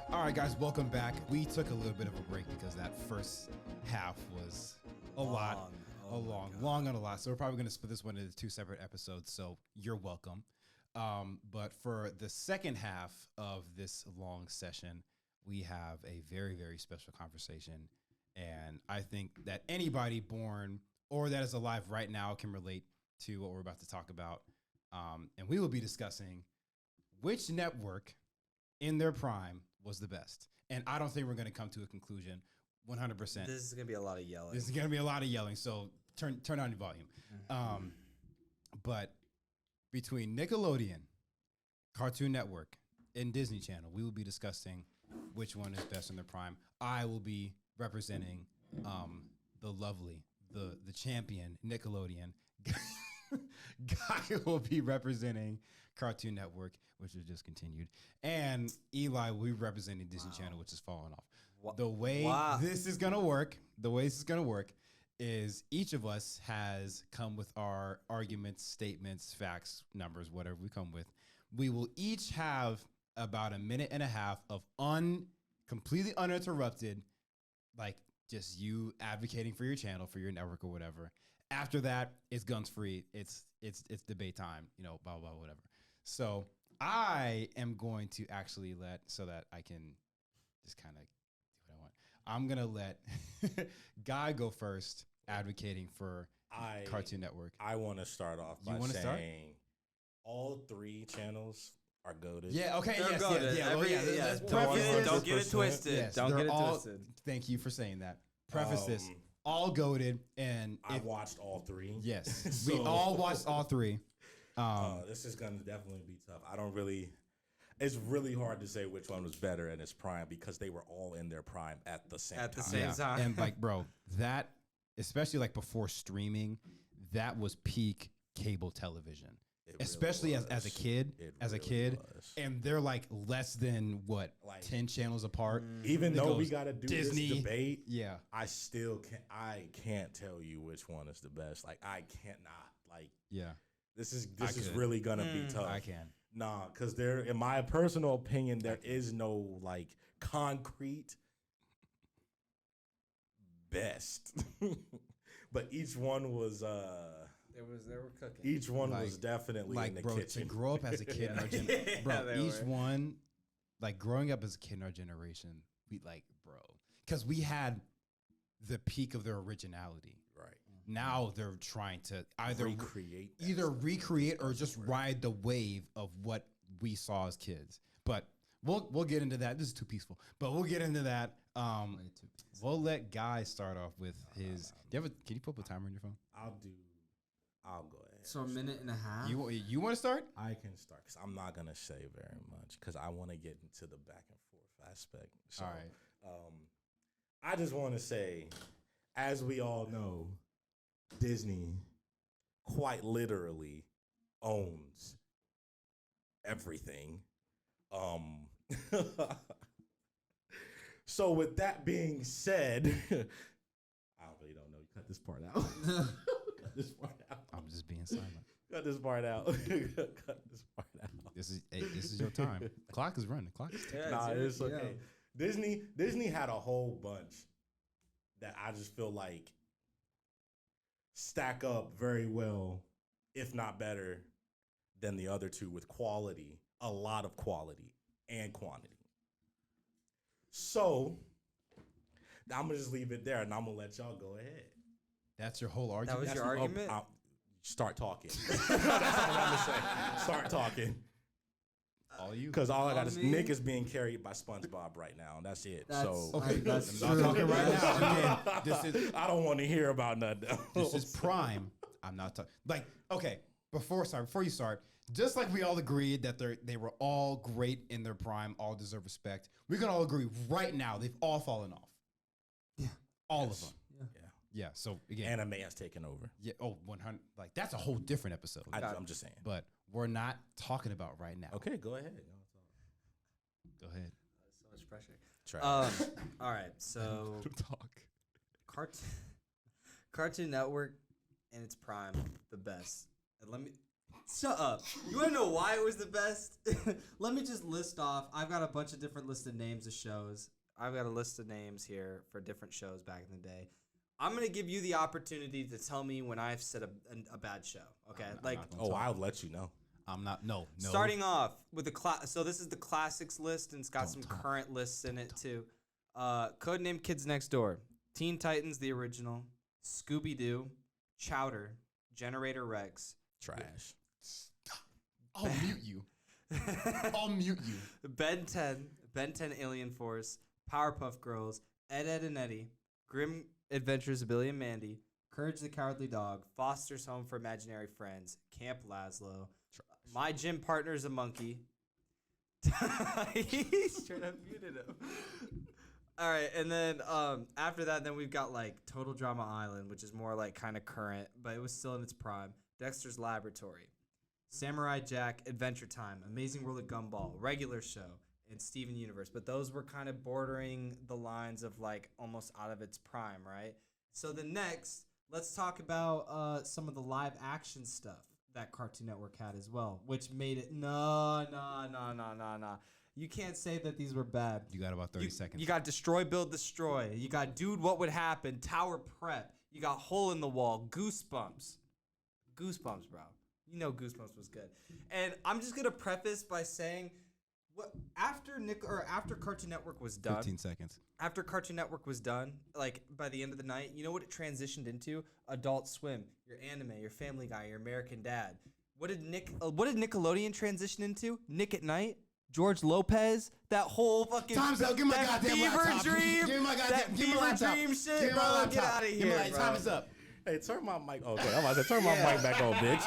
All right, guys, welcome back. We took a little bit of a break because that first half was long on a lot. So we're probably going to split this one into two separate episodes. So you're welcome. But for the second half of this long session, we have a very, very special conversation. And I think that anybody born or that is alive right now can relate to what we're about to talk about. And we will be discussing which network in their prime was the best. And I don't think we're going to come to a conclusion 100%. This is going to be a lot of yelling. This is going to be a lot of yelling, so turn on your volume. But between Nickelodeon, Cartoon Network, and Disney Channel, we will be discussing which one is best in their prime. I will be representing the lovely, the champion Nickelodeon. Guy will be representing Cartoon Network, which was just continued, and Eli will be representing Disney Channel, which is falling off. The way this is gonna work, is each of us has come with our arguments, statements, facts, numbers, whatever we come with. We will each have about a minute and a half of completely uninterrupted, like just you advocating for your channel, for your network or whatever. After that, it's guns free. It's debate time, blah, blah, whatever. So I am going to actually so that I can just kind of do what I want. I'm going to let Guy go first, advocating for Cartoon Network. I want to start off by saying all three channels are goated. Yeah, okay, yes, yeah. Don't get it twisted. Yes, don't get it twisted. Thank you for saying that. Preface this. All goated, and I watched all three. Yes, so, we all watched all three. This is gonna definitely be tough. It's really hard to say which one was better in its prime because they were all in their prime at the same time. And like, bro, that especially like before streaming, that was peak cable television. Especially really as a kid, and they're like less than 10 channels apart. Even though we got to do Disney, this debate, yeah, I can't tell you which one is the best. Like I cannot. Like this is really gonna be tough. I can because there, in my personal opinion, there is no like concrete best, but each one was. They were cooking. Each one was definitely in the kitchen. To grow up as a kid in our generation, growing up as a kid in our generation, because we had the peak of their originality. Right. Now they're trying to either recreate or just ride the wave of what we saw as kids. But we'll get into that. This is too peaceful, but we'll get into that. We'll let Guy start off with his. Can you put up a timer on your phone? I'll go ahead. So a minute and a half. You want to start? I can start because I'm not gonna say very much because I want to get into the back and forth aspect. So, all right. I just want to say, as we all know, Disney quite literally owns everything. So with that being said, I really don't know. You cut this part out. Cut this part out. I'm just being silent. Cut this part out. Cut this part out. This is your time. Clock is running. Clock is ticking. It's okay. Yeah. Disney had a whole bunch that I just feel like stack up very well, if not better, than the other two with quality, a lot of quality and quantity. So I'm gonna just leave it there, and I'm gonna let y'all go ahead. That's your whole argument. That was your argument. Start talking. That's all I'm gonna say. Start talking. All you, because all I got is Nick is being carried by SpongeBob right now, and that's it. That's I'm not talking right now. Again, I don't want to hear about nothing else. This is prime. I'm not talking. Before you start, just like we all agreed that they were all great in their prime, all deserve respect. We can all agree right now they've all fallen off. Yeah, all of them. Yeah. So again, anime has taken over. Yeah. 100. Like that's a whole different episode. I'm just saying. But we're not talking about right now. Okay, go ahead. Go ahead. So much pressure. All right. So talk. Cartoon Network in its prime, the best. And Shut up. You want to know why it was the best? Let me just list off. I've got a bunch of different listed names of shows. I've got a list of names here for different shows back in the day. I'm going to give you the opportunity to tell me when I've said a bad show. Okay? I'll let you know. I'm not. No. Starting off with the so this is the classics list, and it's got some current lists in it too. Codename Kids Next Door, Teen Titans the original, Scooby Doo, Chowder, Generator Rex, Trash. I'll mute you. I'll mute you. Ben 10 Alien Force, Powerpuff Girls, Ed, Edd and Eddy, Grim Adventures of Billy and Mandy, Courage the Cowardly Dog, Foster's Home for Imaginary Friends, Camp Lazlo, My Gym Partner's a Monkey. He straight up muted him. All right, and then after that, then we've got like Total Drama Island, which is more like kind of current, but it was still in its prime. Dexter's Laboratory, Samurai Jack, Adventure Time, Amazing World of Gumball, Regular Show, and Steven Universe. But those were kind of bordering the lines of like almost out of its prime, right? So the next, let's talk about some of the live action stuff that Cartoon Network had as well, which made it no. You can't say that these were bad. You got about 30 seconds. You got Destroy, Build, Destroy. You got Dude, What Would Happen? Tower Prep. You got Hole in the Wall. Goosebumps, bro. You know Goosebumps was good. And I'm just gonna preface by saying, after Cartoon Network was done. 15 seconds. After Cartoon Network was done, like by the end of the night, you know what it transitioned into? Adult Swim, your anime, your Family Guy, your American Dad. What did Nickelodeon transition into? Nick at Night, George Lopez, that whole fucking Time's up. Give me my goddamn fever laptop. dream, Give me my goddamn. that Give me my fever laptop. dream shit, Give me my bro. laptop. Get out of Give me here, my bro. time is up. Hey, turn my mic. Okay, I'm about to turn my mic back on, bitch.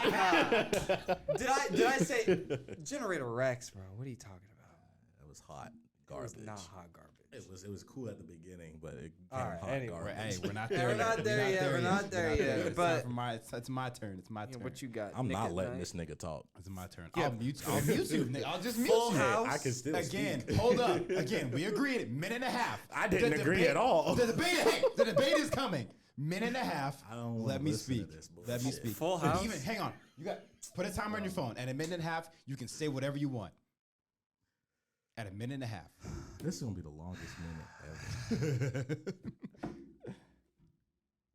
Did I say Generator Rex, bro? What are you talking about? It was hot garbage. It was not hot garbage. It was cool at the beginning, but it All became right, hot anyway. garbage. Hey, we're not there. We're not there yet. We're not there yet. But It's my turn. It's my turn. what you got? I'm Nick not at letting Night? this nigga talk. It's my turn. Yeah. I'll mute you. Nick. I'll just mute Full you. House. I can still Again, speak. hold up. Again, we agreed. Minute and a half. I didn't The agree debate- at all. The debate is coming. Minute and a half. I don't wanna Let me listen to speak. this Let me bullshit. speak. Full But House? Even hang on. You got put a timer on your phone. At a minute and a half, you can say whatever you want. At a minute and a half. This is gonna be the longest minute ever.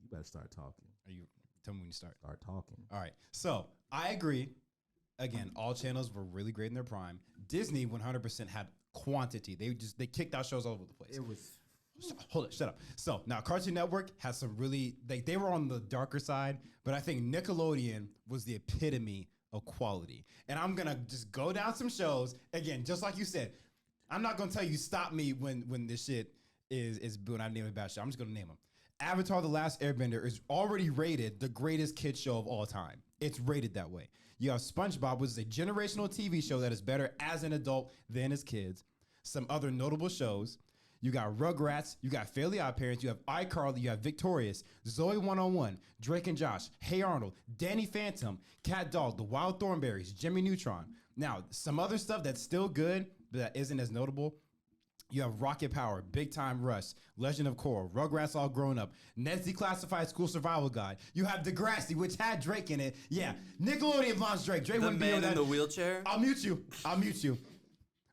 You better start talking. Tell me when you start. Start talking. All right. So I agree. Again, all channels were really great in their prime. Disney 100% had quantity. They kicked out shows all over the place. It was. Hold it, shut up. So now Cartoon Network has some really they were on the darker side, but I think Nickelodeon was the epitome of quality. And I'm gonna just go down some shows again, just like you said. I'm not gonna tell you stop me when this shit is when I name a bad show. I'm just gonna name them. Avatar: The Last Airbender is already rated the greatest kid show of all time. It's rated that way. You have SpongeBob, which is a generational TV show that is better as an adult than as kids. Some other notable shows. You got Rugrats, you got Fairly Odd Parents, you have iCarly, you have Victorious, Zoe 101, Drake and Josh, Hey Arnold, Danny Phantom, Cat Dog, The Wild Thornberrys, Jimmy Neutron. Now, some other stuff that's still good, but that isn't as notable. You have Rocket Power, Big Time Rush, Legend of Korra, Rugrats All Grown Up, Ned's Declassified School Survival Guide. You have Degrassi, which had Drake in it. Yeah, Nickelodeon launched Drake. Drake The wouldn't be Man with in that. the Wheelchair. I'll mute you.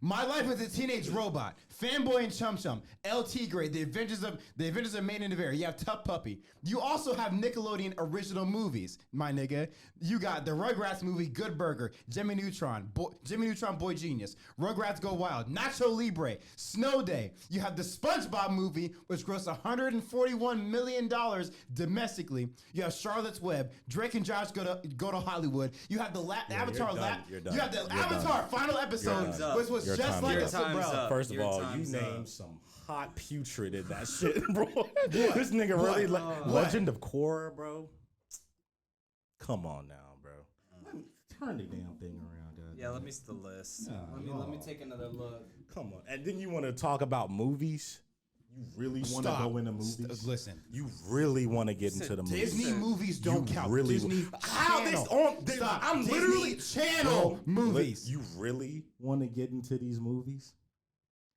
My Life as a Teenage Robot, Fanboy and Chum Chum, LT Grade, The Avengers of Maine and Nevada. You have Tough Puppy. You also have Nickelodeon original movies, my nigga. You got the Rugrats movie, Good Burger, Jimmy Neutron, Boy Genius, Rugrats Go Wild, Nacho Libre, Snow Day. You have the SpongeBob movie, which grossed $141 million domestically. You have Charlotte's Web, Drake and Josh go to Hollywood. You have the Avatar. You're done. You have the You're Avatar done. final episode, Time's up. which was Your just time's like up. a Cinderella. First of Your all, you time's named up. some hot putrid in that shit, bro. This nigga really Legend of Korra, bro. Come on now, bro. Turn the damn thing around, guys. Yeah, let me see the list. Let me take another look. Come on. And then you want to talk about movies? You really want to go into movies? Listen, You really want to get into the movies? Disney movies don't You count. really- Disney How they Channel. on? Stop. I'm Disney literally Channel movies. You really want to get into these movies?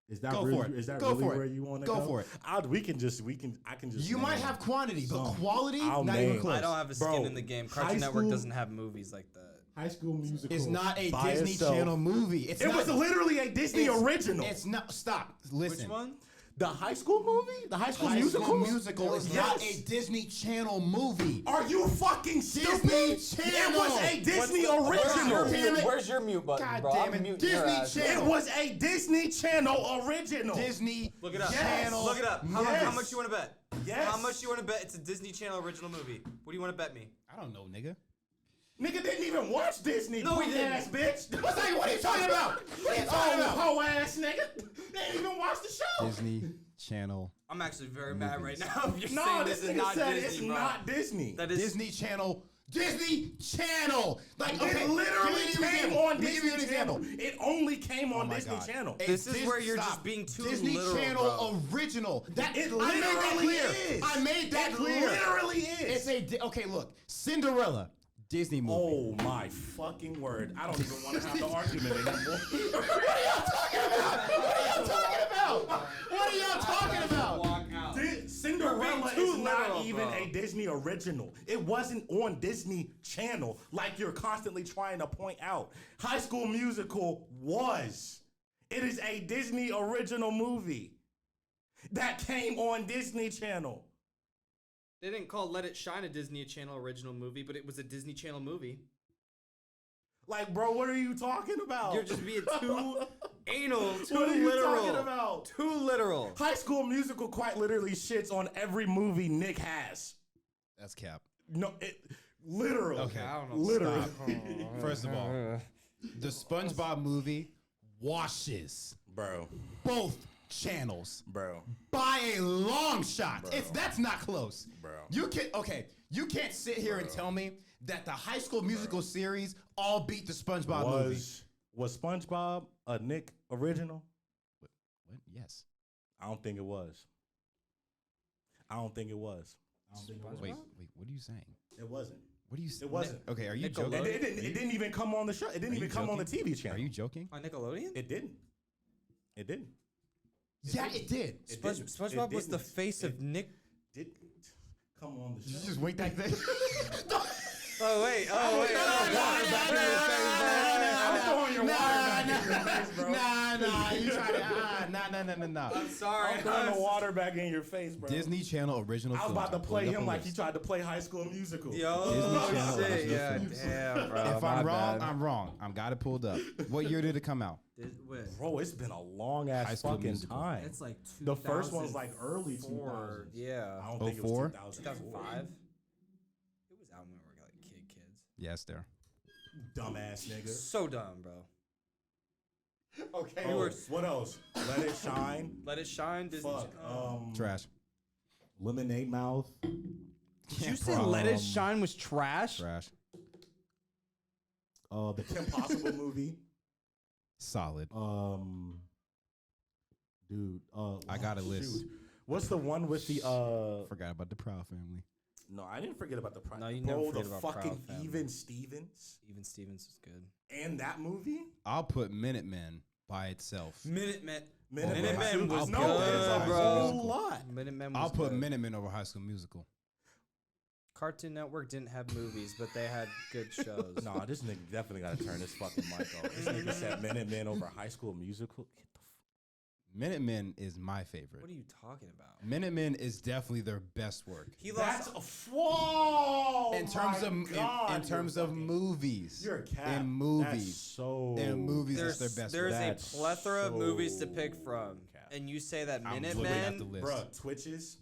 Is that Go really, for it. Is that Go really for it. where you want to go? Go for it. I can just. You might have quantity, but some. quality, I'll not name- even close. I don't have a skin Bro, in the game. high Cartoon Network school- doesn't have movies like that. High School Musical. It's not a by Disney itself. Channel movie. It was literally a Disney original. It's not. Stop. Listen. Which one? The High School movie? The High School High Musical? School Musical is not Yes. a Disney Channel movie. Are you fucking stupid? Disney Channel. It was a Disney original. Where's your mute button, God bro? damn it. I'm muting your Disney ass. It Channel. was a Disney Channel original. Disney Look it up. Channel. Look it up. How Yes. much you want to bet? Yes. How much you want to bet it's a Disney Channel original movie? What do you want to bet me? I don't know, nigga. Nigga didn't even watch Disney. No, he punk didn't. Ass bitch. What are you talking about? What are you talking about? Hoe ass nigga. They didn't even watch the show. Disney Channel. I'm actually very mad right now. If you're No, saying this this is nigga not said Disney, it's bro. not Disney. That is Disney Channel. Disney Channel. Like, okay, It literally give me an came example. on Let me give you an Disney example. Channel. It only came on my Disney God. Channel. A This is where you're stop. just being too Disney literal, Channel bro. original. That It I made that literally clear. is. I made that It clear. literally is. It's a okay. Look, Cinderella, Disney movie. Oh my fucking word! I don't even want to have the argument anymore. What are y'all talking about? What are y'all talking about? What are y'all talking about? Walk out. Cinderella You're being is too not literal, even bro. a Disney original. It wasn't on Disney Channel like you're constantly trying to point out. High School Musical was. It is a Disney original movie that came on Disney Channel. They didn't call Let It Shine a Disney Channel original movie, but it was a Disney Channel movie. Like, bro, what are you talking about? You're just being too anal, too What are you literal. talking about? Too literal. High School Musical quite literally shits on every movie Nick has. That's cap. No, it literally. Okay, I don't know. Literally. First of all, the SpongeBob movie washes Bro, both channels bro. by a long shot. Bro. That's not close. Bro. You you can't sit here and tell me that the High School Musical series all beat the SpongeBob movie. Was SpongeBob a Nick original? What? Yes. I don't think it was. I don't think it was. Wait. What are you saying? It wasn't. What are you? It wasn't. Okay. Are you Nickelodeon? joking? It didn't even come on the show. It didn't Are you even come on the joking? TV channel. Are you joking? On Nickelodeon? It didn't. It didn't. Yeah, it did. It Sponge- didn't. SpongeBob It was the didn't. face of Nick. Didn't come on the Did show. you just wink like that? Oh wait! Oh wait! I'm throwing your water back in your face, bro. Nah. You try to nah. I'm sorry. I'm throwing the water back in your face, bro. Disney Channel original. I was films. about to play pulled up him a like he list. tried to play High School Musical. Yo, Disney Channel shit, original yeah, films. damn, bro. If I'm wrong, I'm wrong. I've got it pulled up. What year did it come out? Bro, it's been a long High ass School fucking Musical. time. It's like The first one's like early 2004, 2000s. Yeah. I don't think it was 04? 2004. 2005. It was out when we were like kids. Yes, there. Dumbass nigga. So dumb, bro. Okay. Oh, what else? Let It Shine. Let It Shine. Disney. Fuck. Trash. Lemonade Mouth. Did you say Let It Shine was trash? Trash. The Kim Possible movie. Solid. Dude. I got a shoot. list. What's the one with the Forgot about the Proud Family. No, I didn't forget about the Proud. No, you Bro, never forget the about fucking Proud Family. Even Stevens Even Stevens was good. and that movie. I'll put Minutemen by itself. Minutemen. Minutemen Minutemen was no, good, there's a bro. whole lot. Minutemen was I'll put good. Minutemen over High School Musical. Cartoon Network didn't have movies, but they had good shows. Nah, this nigga definitely gotta turn this fucking mic off. This nigga said Minutemen over High School Musical. Get the Minutemen is my favorite. What are you talking about? Minutemen is definitely their best work. He That's lost. whoa. In terms my of God, in terms you're of fucking- movies. You're a cat. In movies. So In movies, it's There's, their best there's work. a That's plethora of movies to so pick from, cap. and you say that I'm looking at the Minutemen. list. Bruh, Twitches.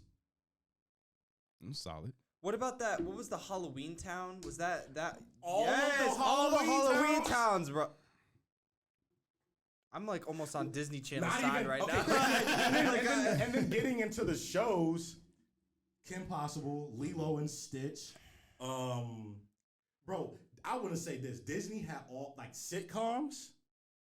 Solid. What about that? What was the Halloween Town? Was that All of the yes, all the Halloween Halloween towns? towns, bro. I'm like almost on Disney Channel Not side even, right okay. now. and then getting into the shows, Kim Possible, Lilo and Stitch. Bro, I want to say this. Disney had all, like, sitcoms.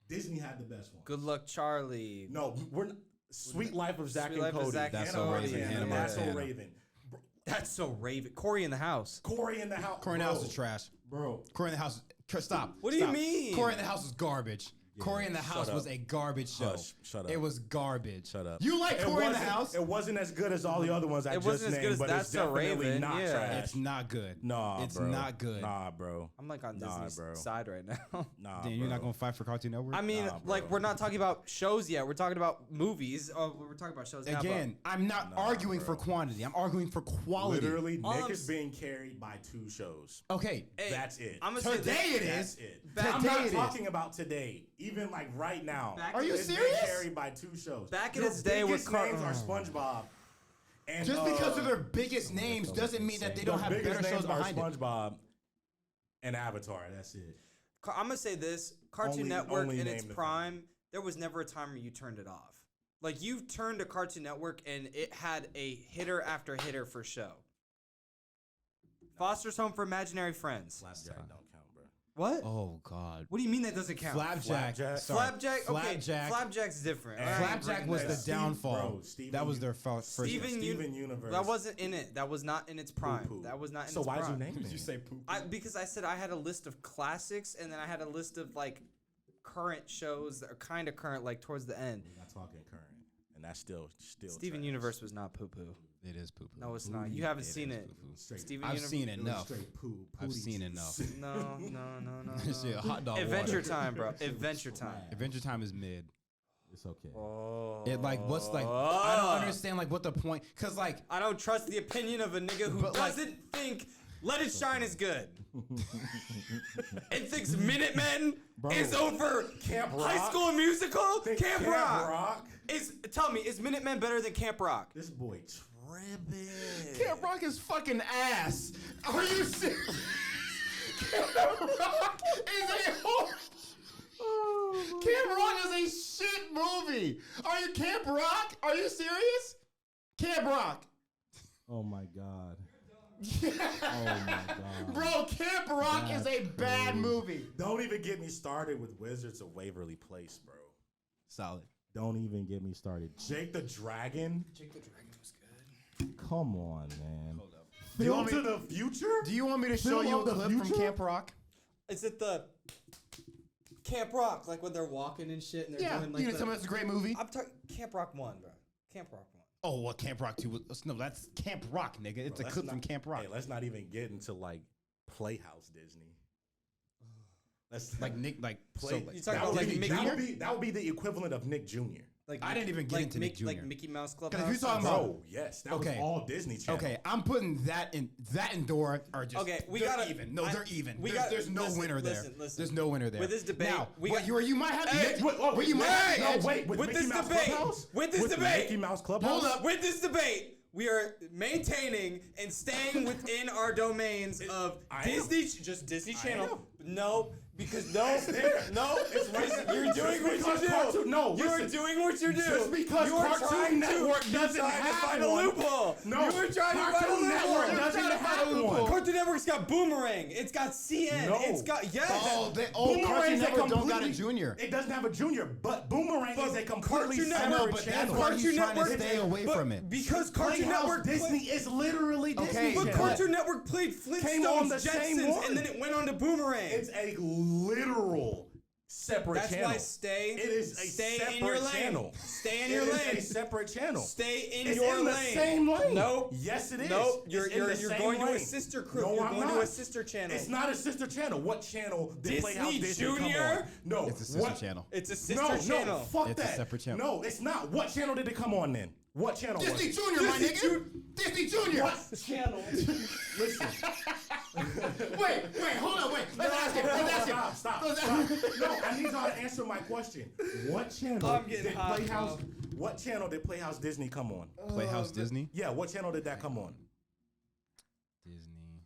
Disney had the best one. Good Luck Charlie. No, we're not. Sweet Life of Zach Sweet and Life of Cody. Zack That's and so Cody. Raven. Yeah, Hannah That's so Montana. Raven. Bro, That's so Raven. Corey in the House. Corey in the House. Corey in the House is trash. Bro. Corey in the House. Stop. What do you Stop. mean? Corey in the House is garbage. Corey in the House up. was a garbage show. Hush, shut up. It was garbage. Shut up. You like Corey in the House? It wasn't as good as all the other ones I It just wasn't as good named, as but That's it's So definitely Raven, not yeah. trash. It's not good. Nah, it's bro. not good. Nah, bro. I'm like on Nah, Disney's bro. side right now. Nah, Then bro. you're not gonna fight for Cartoon Network? I mean, Nah, like bro. we're not talking about shows yet. We're talking about movies. Oh, we're talking about shows now. but- Again, I'm not arguing for quantity. I'm arguing for quality. Literally, All Nick I'm is being carried by 2 shows. Okay. Hey, That's it. I'm gonna say Today this. it That's is. it. Back- I'm Today not it is. talking about today. Even like right now. Back Are you It's been serious? carried by 2 shows. Back in Your its day with biggest Car- names are SpongeBob. And, Just because of their biggest names doesn't mean that they don't have biggest better names shows behind are it. SpongeBob and Avatar. That's it. I'm gonna say this: Cartoon Network only in name its the prime, there was never a time where you turned it off. Like you turned to Cartoon Network and it had a hitter after hitter for show. Foster's Home for Imaginary Friends. Flapjack don't count, bro. What? Oh God. What do you mean that doesn't count? Flapjack. Flapjack. Sorry. Flapjack. Okay, Flapjack. Flapjack's different. And All right, Flapjack bring was that the up. downfall. Bro, Steven That was their first. Steven Steven Universe. That wasn't in it. That was not in its prime. Poo-poo. That was not in So its why'd prime. you name it? You say poop. Because I said I had a list of classics and then I had a list of like current shows that are kind of current, like towards the end. We're not talking current, and that's still. Steven trash. Universe was not poo poo. It is poo poo. No, it's not. You haven't It seen is it. poo-poo. Straight- Steven I've Universe. seen It was enough. straight poo. I've pooty seen juice. enough. No. Shit, hot dog Adventure water. Time, bro. Adventure Time. Adventure Time is mid. It's okay. Oh. It like what's like I don't understand like what the point cuz like I don't trust the opinion of a nigga who But, like- doesn't think Let It Shine is good. It thinks Minutemen is over Camp High Rock. School Musical. Think Camp Rock. Tell me, is Minutemen better than Camp Rock? This boy tripping. Camp Rock is fucking ass. Are you serious? Camp Rock is a horrible. Camp Rock is a shit movie. Are you Camp Rock? Are you serious? Camp Rock. Oh my god. Oh my god. Bro, Camp Rock is a bad movie. Don't even get me started with Wizards of Waverly Place, bro. Solid. Don't even get me started. Jake the Dragon. Jake the Dragon was good. Come on, man. Hold up. Film to the future? Do you want me to show Film you a of the clip from future? Camp Rock? Is it the Camp Rock, like when they're walking and shit and they're Yeah. doing like You gonna tell me that's a great movie? I'm talking Camp Rock 1, bro. Camp Rock 1. Oh, well, Camp Rock 2 was no, that's Camp Rock, nigga. It's a Let's clip not- from Camp Rock. Hey, let's not even get into like Playhouse Disney. Let's Like Nick, like play. so, like, You talking that, about, would like, be, Mickey that, would Jr.? be, that would be the equivalent of Nick Jr. Like I didn't even get into Nick Jr. Like Mickey Mouse Club. Because if you're talking about- Bro, yes, that Okay. was all Disney Channel. okay, I'm putting that and Dora are just Okay, we they're gotta- even. No, I- they're even. we There's, got- there's no listen, winner there. listen, listen. There's no winner there. With this debate, now, we what got- you might have Hey, Nick, what you might have no, Edge- wait, with With Mickey this Mouse debate- Clubhouse? with this With debate- Mickey Mouse Clubhouse? Hold up. With this debate, we are maintaining and staying within our domains of I Disney, just Disney I Channel. am. No, because no, there. no, It's right there. you're doing Just what because you do. Cartoon- no, you are listen. doing what you do. Just because you are Cartoon trying Network to, doesn't you're trying have to find one. a loophole. No, you were trying to find a Cartoon loophole. Network You're doesn't trying to find have a loophole. one. Cartoon Network's got Boomerang. It's got CN. No. It's got yes. Oh, Boomerang's Cartoon a Network don't got a completely- junior. It doesn't have a junior, but Boomerang But is a completely Cartoon separate Network- but that's channel. why he's Cartoon trying to Network- stay away but from it. because Cartoon Playhouse Network Disney is literally Disney Okay, But Channel. Cartoon Network played Came on Flintstones, the same Jetsons, one. and then it went on to Boomerang. It's a literal separate That's channel. why stay. It is a stay separate in your lane. channel. Stay in It your is lane. a separate channel. Stay in It's your in the lane. same lane. Nope. Yes, it is. Nope. It's You're in the same going to a lane. sister crew. No, You're I'm going not. to a sister channel. It's not a sister channel. What channel did Disney Playhouse Disney come Junior? on? No, It's a sister what? channel. It's a sister No, channel. no, fuck It's a that. separate channel. No, it's not. What channel did it come on then? What channel? was Disney it? Junior, my Disney nigga. Disney Junior. What channel? Listen. Wait, hold on, wait. Let's ask him. Let's ask him. Stop. Let's No, I need y'all to answer my question. What channel I'm getting did hot, Playhouse? bro. What channel did Playhouse Disney come on? Playhouse Disney. Yeah, what channel did that come on? Disney.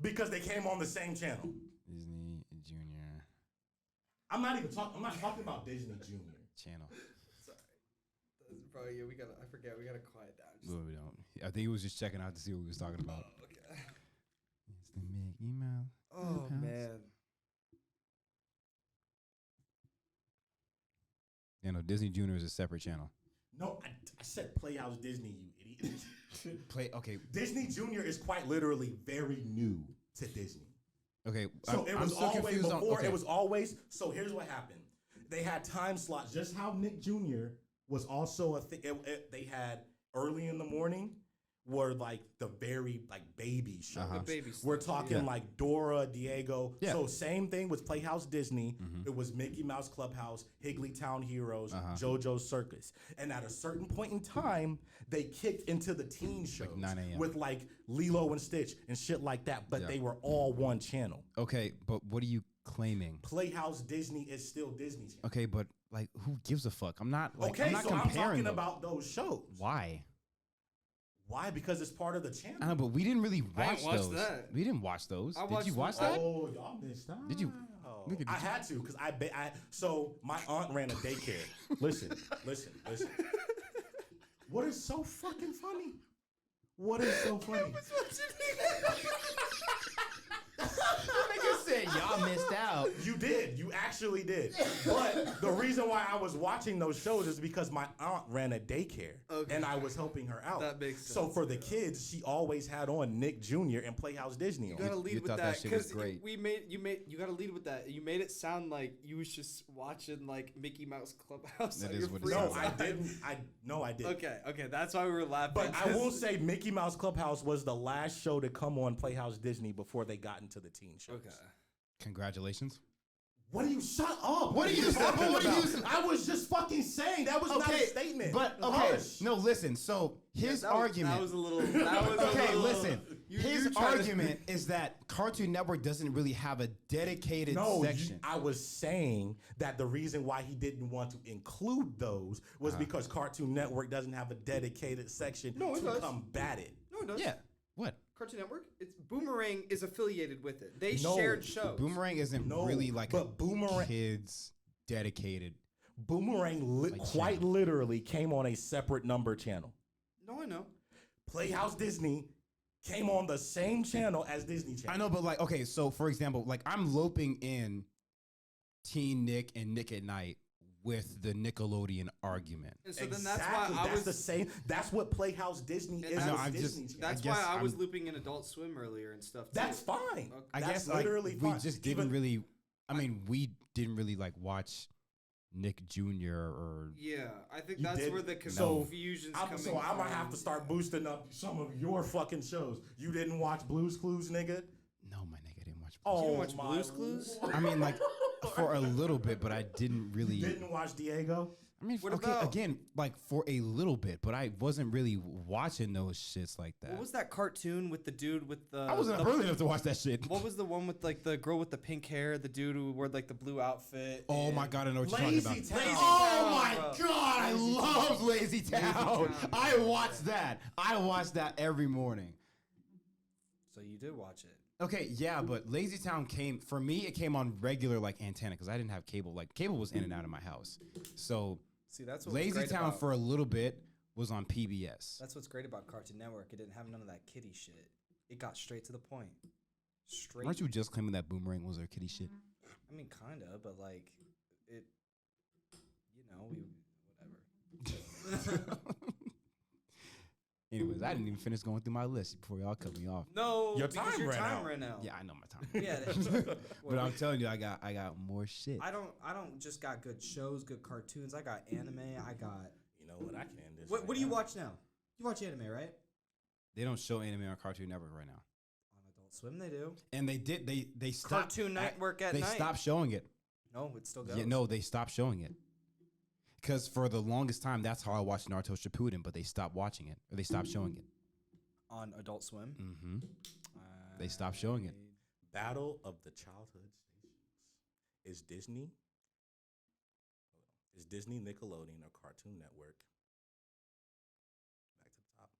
Because they came on the same channel. Disney Junior I'm not talking about Disney Junior. channel. Bro, yeah, I forget. We gotta quiet down. Well, we don't. I think he was just checking out to see what we was talking about. Okay. It's the Mickey Mouse. Oh Clubhouse. man. You know, Disney Junior is a separate channel. No, I said Playhouse Disney, you idiot. Okay. Disney Junior is quite literally very new to Disney. Okay, So it I'm was still always confused on- before. okay. It was always. So here's what happened. They had time slots. Just how Nick Jr. was also a thing. They had early in the morning were like the very like baby shows. Uh-huh. The baby We're stuff, talking yeah. like Dora, Diego. Yeah. So same thing with Playhouse Disney. Mhm. It was Mickey Mouse Clubhouse, Higglytown Heroes, Uh-huh. JoJo's Circus. And at a certain point in time, they kicked into the teen shows 9 a.m. with like Lilo and Stitch and shit like that. But Yeah. they were all one channel. Okay, but what are you claiming? Playhouse Disney is still Disney Channel. Okay, but like, who gives a fuck? I'm not like. Okay, I'm not so I'm comparing talking them. about those shows. Why? Why? Because it's part of the channel. I know, but we didn't really I watch didn't watch those. that. We didn't watch those. I Did watched you watch them that? Oh, y'all missed out. Did you- Nigga, did I you- had to because so my aunt ran a daycare. listen. What is so fucking funny? What is so funny? Nigga said y'all missed out. You did. You actually did. But the reason why I was watching those shows is because my aunt ran a daycare, Okay. and I was helping her out. That makes So sense, for the yeah. kids, she always had on Nick Jr. and Playhouse Disney. You on. gotta You lead with thought that that shit was because great. you gotta lead with that. You made it sound like you was just watching like Mickey Mouse Clubhouse. That on is your what it free No, sounds I time. didn't. I didn't. Okay, that's why we were laughing. But I will say Mickey Mouse Clubhouse was the last show to come on Playhouse Disney before they got into the teen shows. Okay. Congratulations. What are you? Shut up. What are you talking what are you- about? I was just fucking saying. That was not a statement. But okay, Hush. no, listen. So his That was- argument. That was a little. That was a Okay, little, listen. His you're trying to- argument is that Cartoon Network doesn't really have a dedicated No, section. I was saying that the reason why he didn't want to include those was because Cartoon Network doesn't have a dedicated section No, it to does. combat it. No, it does. Yeah. What? Cartoon Network. It's Boomerang is affiliated with it. They No, shared shows. Boomerang isn't No, really like but a Boomerang- kids dedicated. Boomerang Like quite channel. literally came on a separate number channel. No, I know. Playhouse Disney came on the same channel as Disney Channel. I know, but like, okay, so for example, like I'm loping in Teen Nick and Nick at Night with the Nickelodeon argument. And so then Exactly. that's why I That's was the same. That's what Playhouse Disney is. I know, with I'm Disney just- Channel. That's guess why I was I'm- looping in Adult Swim earlier and stuff. Too. That's fine. Okay. I That's guess like, literally we fine. just didn't Even- really. I mean, we didn't really like watch Nick Jr. or Yeah, I think You that's did? where the So, confusion's coming So I'm gonna have from. to start boosting up some of your fucking shows. You didn't watch Blue's Clues, nigga? no, my nigga didn't watch. Oh, didn't watch my Blue's Clues? Lord. I mean, like for a little bit, but I didn't really. You didn't watch Diego? I mean, What okay, about- again, like for a little bit, but I wasn't really watching those shits like that. What was that cartoon with the dude with the? I wasn't the, early enough to watch that shit. What was the one with like the girl with the pink hair, the dude who wore like the blue outfit? Oh and- my god, I know what you're Lazy talking about. Town. Oh Town, my bro. god, I Lazy love Town. Lazy Town. Town. I watched that. I watched that every morning. So you did watch it. Okay, yeah, but Lazy Town came for me. It came on regular like antenna because I didn't have cable. Like cable was in and out of my house. So See, that's what was Lazy great Town about, for a little bit was on PBS. That's what's great about Cartoon Network. It didn't have none of that kiddie shit. It got straight to the point. Straight. Weren't you just claiming that Boomerang was their kitty shit? I mean, kinda, but like, it. You know, we whatever. Anyways, I didn't even finish going through my list before y'all cut me off. No, Your because time your ran time out. ran out. Yeah, I know my time. Yeah. But I'm telling you, I got more shit. I don't just got good shows, good cartoons. I got anime. I got. You know what? I can end this. What do you watch now? You watch anime, right? They don't show anime on Cartoon Network right now. On Adult Swim, they do. And they did. They stopped. Cartoon Network at They night. stopped showing it. No, it still goes. Yeah, no, they stopped showing it. Because for the longest time, that's how I watched Naruto Shippuden, but they stopped watching it or they stopped showing it. On Adult Swim. Mm-hmm. They stopped showing it. Battle of the Childhood Stations. Is Disney? Is Disney, Nickelodeon, or Cartoon Network? Back to the top.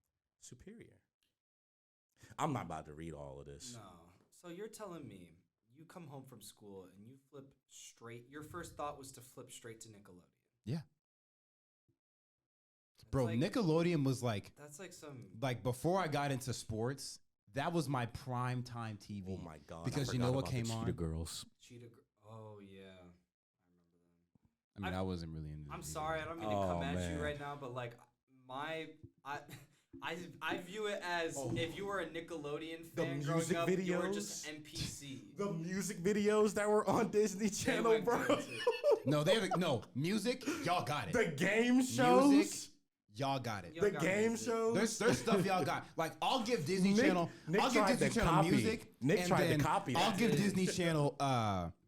Superior. I'm not about to read all of this. No. So you're telling me you come home from school and you flip straight. Your first thought was to flip straight to Nickelodeon. Yeah. That's Bro, like, Nickelodeon was like that's before I got into sports, that was my prime time TV. Oh my god! Because I you know forgot what about the came Cheetah on? Girls. Oh yeah, I remember them. I mean, I wasn't really into I'm the sorry, I don't mean to Oh, come at man. you right now, but like I view it as if you were a Nickelodeon The fan growing music up, you were videos? just NPC. The music videos that were on Disney Channel, went bro. good, too. No, no music. Y'all got it. The game shows. Music, y'all got it. The got game music. shows. There's stuff y'all got. Like I'll give Disney Nick- Channel. Nick I'll give tried Disney to Channel copy. music. Nick and tried to then copy I'll that. give Disney Channel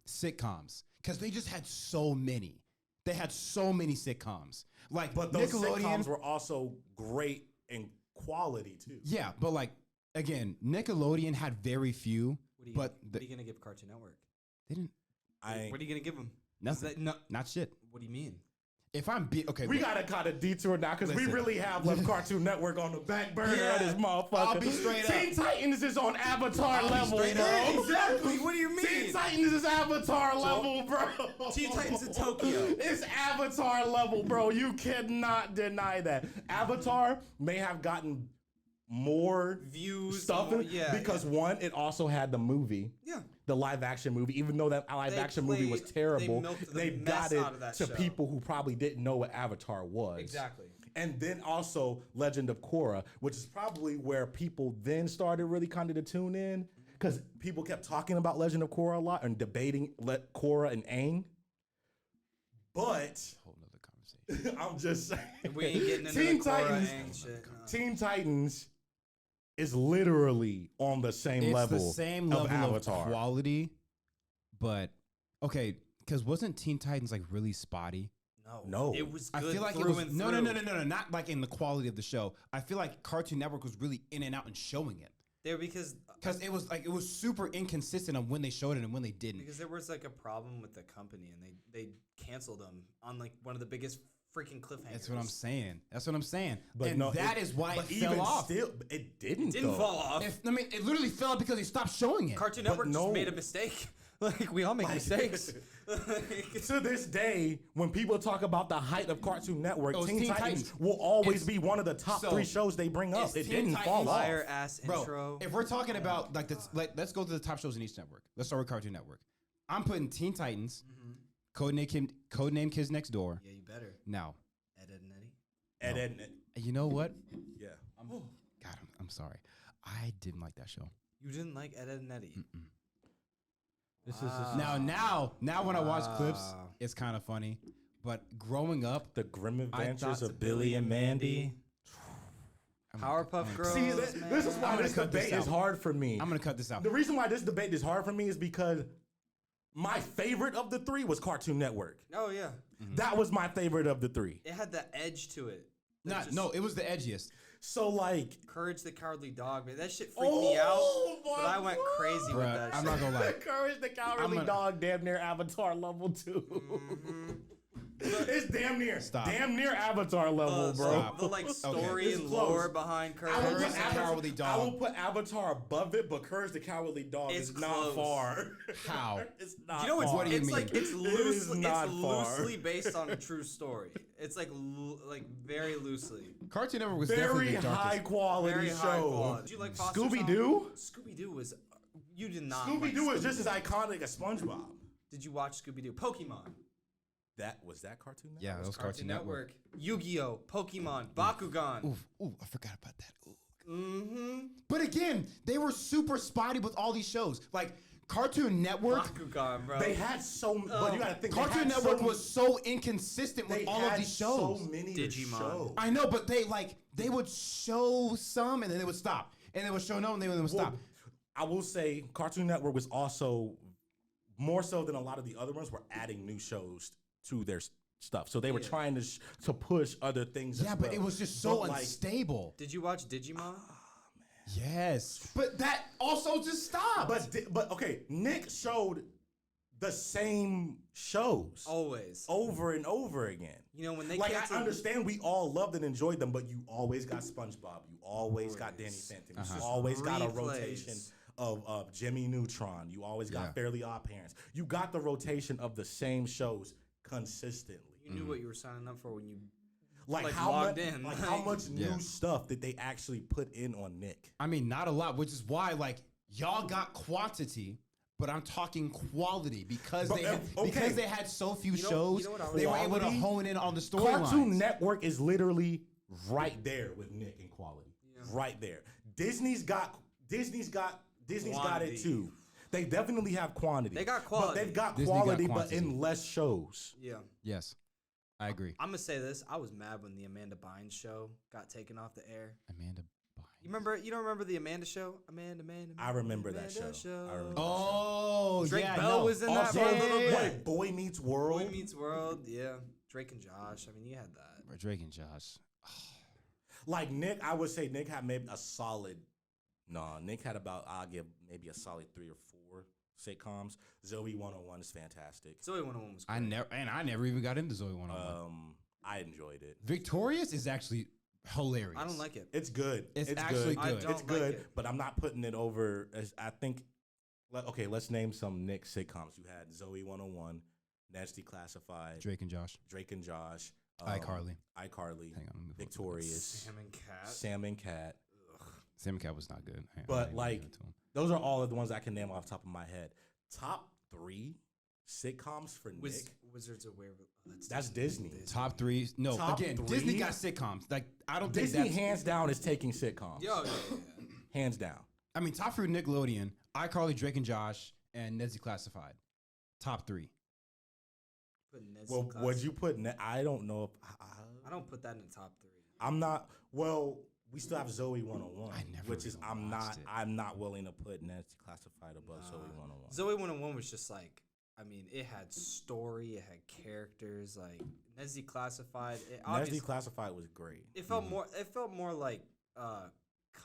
sitcoms because they just had so many. They had so many sitcoms. Like But those Nickelodeon sitcoms were also great in quality too. Yeah, but like again, Nickelodeon had very few. What are you gonna give Cartoon Network? They didn't What are you gonna give them? nothing. No. Not shit. What do you mean? If I'm okay, We look, gotta kind of detour now because we Listen. really have left Cartoon Network on the back burner Yeah, of this motherfucker. I'll be straight up. Teen Titans is on Avatar I'll be level, straight bro. up. Exactly. What do you mean? Teen Titans is Avatar level, bro. Teen Titans in Tokyo. It's Avatar level, bro. You cannot deny that. Avatar may have gotten more Views, stuff more- in- yeah, because one, it also had the movie. Yeah. The live action movie, even though that live They action movie was played- terrible, they milked the they mess got it out of that to show. people who probably didn't know what Avatar was. Exactly. And then also Legend of Korra, which is probably where people then started really kind of to tune in because people kept talking about Legend of Korra a lot and debating Korra and Aang. But whole nother conversation. I'm just saying, We ain't getting into Teen the Korra Titans, and shit. No. Teen Titans is literally on the same It's level the same of level Avatar. of quality, but okay, because wasn't Teen Titans like really spotty? No. It was I good feel like it through was and no, through. not like in the quality of the show. I feel like Cartoon Network was really in and out and showing it There because it was super inconsistent on when they showed it and when they didn't. there was like a problem with the company and they canceled them on like one of the biggest freaking cliffhangers. That's what I'm saying. But and no, that is why but it even fell off. still, it didn't. It didn't though. fall off. It literally fell off because they stopped showing it. Cartoon But Network no. just made a mistake. Like we all make mistakes. To this day, when people talk about the height of Cartoon Network, Oh, it's Teen Teen Titans Titans. will always It's- be one of the top so, 3 shows they bring up. it's It Teen didn't Titans. fall off. Liar ass Bro, intro. if we're talking about like this, let's go to the top shows in each network. Let's start with Cartoon Network. I'm putting Teen Titans, Codename Kids Next Door. Yeah, you better. Now, Ed, Ed, and Eddie. And you know what? yeah. God, I'm sorry. I didn't like that show. You didn't like Ed, Ed, and Eddie. This is Now when I watch clips, Wow. it's kind of funny. But growing up, the Grim Adventures thought of Billy and Mandy. Powerpuff Girls. See, this is why I'm this gonna cut this debate is out. hard for me. I'm gonna cut this out. The reason why this debate is hard for me is because my favorite of the 3 was Cartoon Network. Oh yeah, That was my favorite of the 3. it had that edge to it. That just- No, it was the edgiest. So like, Courage the Cowardly Dog, man. That shit freaked me out. But I went crazy with Bruh, that I'm shit. not gonna lie. Courage the Cowardly I'm Dog, damn near Avatar level 2. It's damn near, Stop. damn near Avatar level, bro. Stop. The like story It's and close. lore behind Courage. I will, Courage put the Avatar, Cowardly Dog. I will put Avatar above it, but Courage the Cowardly Dog It's is not close. far. How? It's not. You know what's far. What do you it's mean? like it's It is loosely not far. based on a true story. It's like like very loosely. Cartoon Network was Very definitely the darkest. high quality Very show. high quality. Did you like Foster Scooby Doo? Scooby Doo was you did not Scooby like Doo is just as iconic as SpongeBob. Did you watch Scooby Doo? Pokemon. Was that Cartoon Network? Yeah, that was Cartoon Network. Yu-Gi-Oh, Pokemon, Bakugan. Ooh, I forgot about that. Ooh. Mm-hmm. But again, they were super spotty with all these shows. Like Cartoon Network. Bakugan, bro. They had so, but you gotta think. they Cartoon had Network so, was so inconsistent they with all of had these shows. So many Digimon. shows. I know, but they would show some and then they would stop, and they would show no and they would stop. I will say Cartoon Network was also more so than a lot of the other ones were adding new shows to their stuff. So they were trying to push other things. Yeah, as but well. it was just so But, like, unstable. Did you watch Digimon? Yes, but that also just stopped. but okay, Nick showed the same shows Always. over and over again. You know when they Like I canceled- understand we all loved and enjoyed them, but you always got SpongeBob, you always got Danny Phantom, you always got a Replays. rotation of Jimmy Neutron, you always got Yeah. Fairly Odd Parents. You got the rotation of the same shows consistently. You knew what you were signing up for when you Like, how how much- much, in, how like- much Yeah. new stuff did they actually put in on Nick? I mean, not a lot, which is why like y'all got quantity, but I'm talking quality because But, because they had so few know- shows. you know what I They were able to Quality? hone in on the Cartoon storylines. Network is literally right there with Nick in quality. right there. Disney's got it Quantity. too. They definitely have quantity. They got But quality. they've got Disney got quality, but quantity. in less shows. Yeah. Yes, I agree. I'm gonna say this. I was mad when the Amanda Bynes show got taken off the air. Amanda Bynes. You remember? You don't remember the Amanda show? Amanda. I remember that Amanda show. I remember Oh, Drake yeah, Bell no. was in that Also, for a little bit. wait, Boy Meets World. Boy Meets World. Yeah. Drake and Josh. I mean, you had that. Drake and Josh. Like Nick, I would say Nick had maybe a solid. No, Nick had about, I'll give maybe a solid 3 or 4 sitcoms. Zoe 101 is fantastic. Zoe 101 was great. I never even got into Zoe 101. I enjoyed it. Victorious is actually hilarious. I don't like it. It's good. It's actually good. I good. don't It's like good, it. but I'm not putting it over. As I think. Okay, let's name some Nick sitcoms. You had Zoe 101, Nasty Classified, Drake and Josh. Drake and Josh, iCarly. iCarly, Hang on, let me look at Victorious, Sam and Cat. Sam and Cat. Sam Cat was not good. I'm not But even like, giving it to him. those are all of the ones I can name off the top of my head. Top 3 sitcoms for Nick. Wizards of Waverly. Oh, That's Disney. Top 3. No, Top again, 3? Disney got sitcoms. Like I don't think Disney that's. hands down is taking sitcoms. Yo, yeah. Hands down. I mean, top 3 Nickelodeon, iCarly, Drake and Josh, and Nedzy Classified. Top 3. Put Ned's Well, class- would you put? I don't know if I don't put that in the top 3. I'm not. Well, we still have Zoe 101, I never which is even I'm not. watched it. I'm not willing to put Nancy Classified above Zoe 101. Zoe 101 was just like, I mean, it had story, it had characters. Like Ned's Classified. Nancy Classified was great. It felt more. It felt more like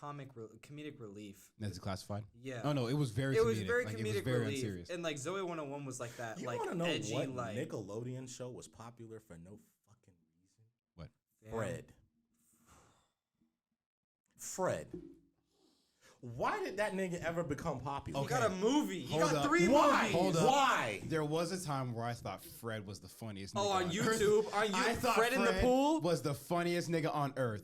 comedic relief. Nedzy Classified. Yeah. Oh no, it was very. It was comedic. very Like, comedic It was very relief, unserious. and like Zoe 101 was like that, You like want to know edgy, what like Nickelodeon show was popular for no fucking reason? What? Fred. Fred. Why did that nigga ever become popular? He got a movie. He Hold got up. 3 Why? movies. Hold up. Why? There was a time where I thought Fred was the funniest. Oh, nigga on Earth. YouTube? On I you, thought Fred in the pool? was the funniest nigga on earth.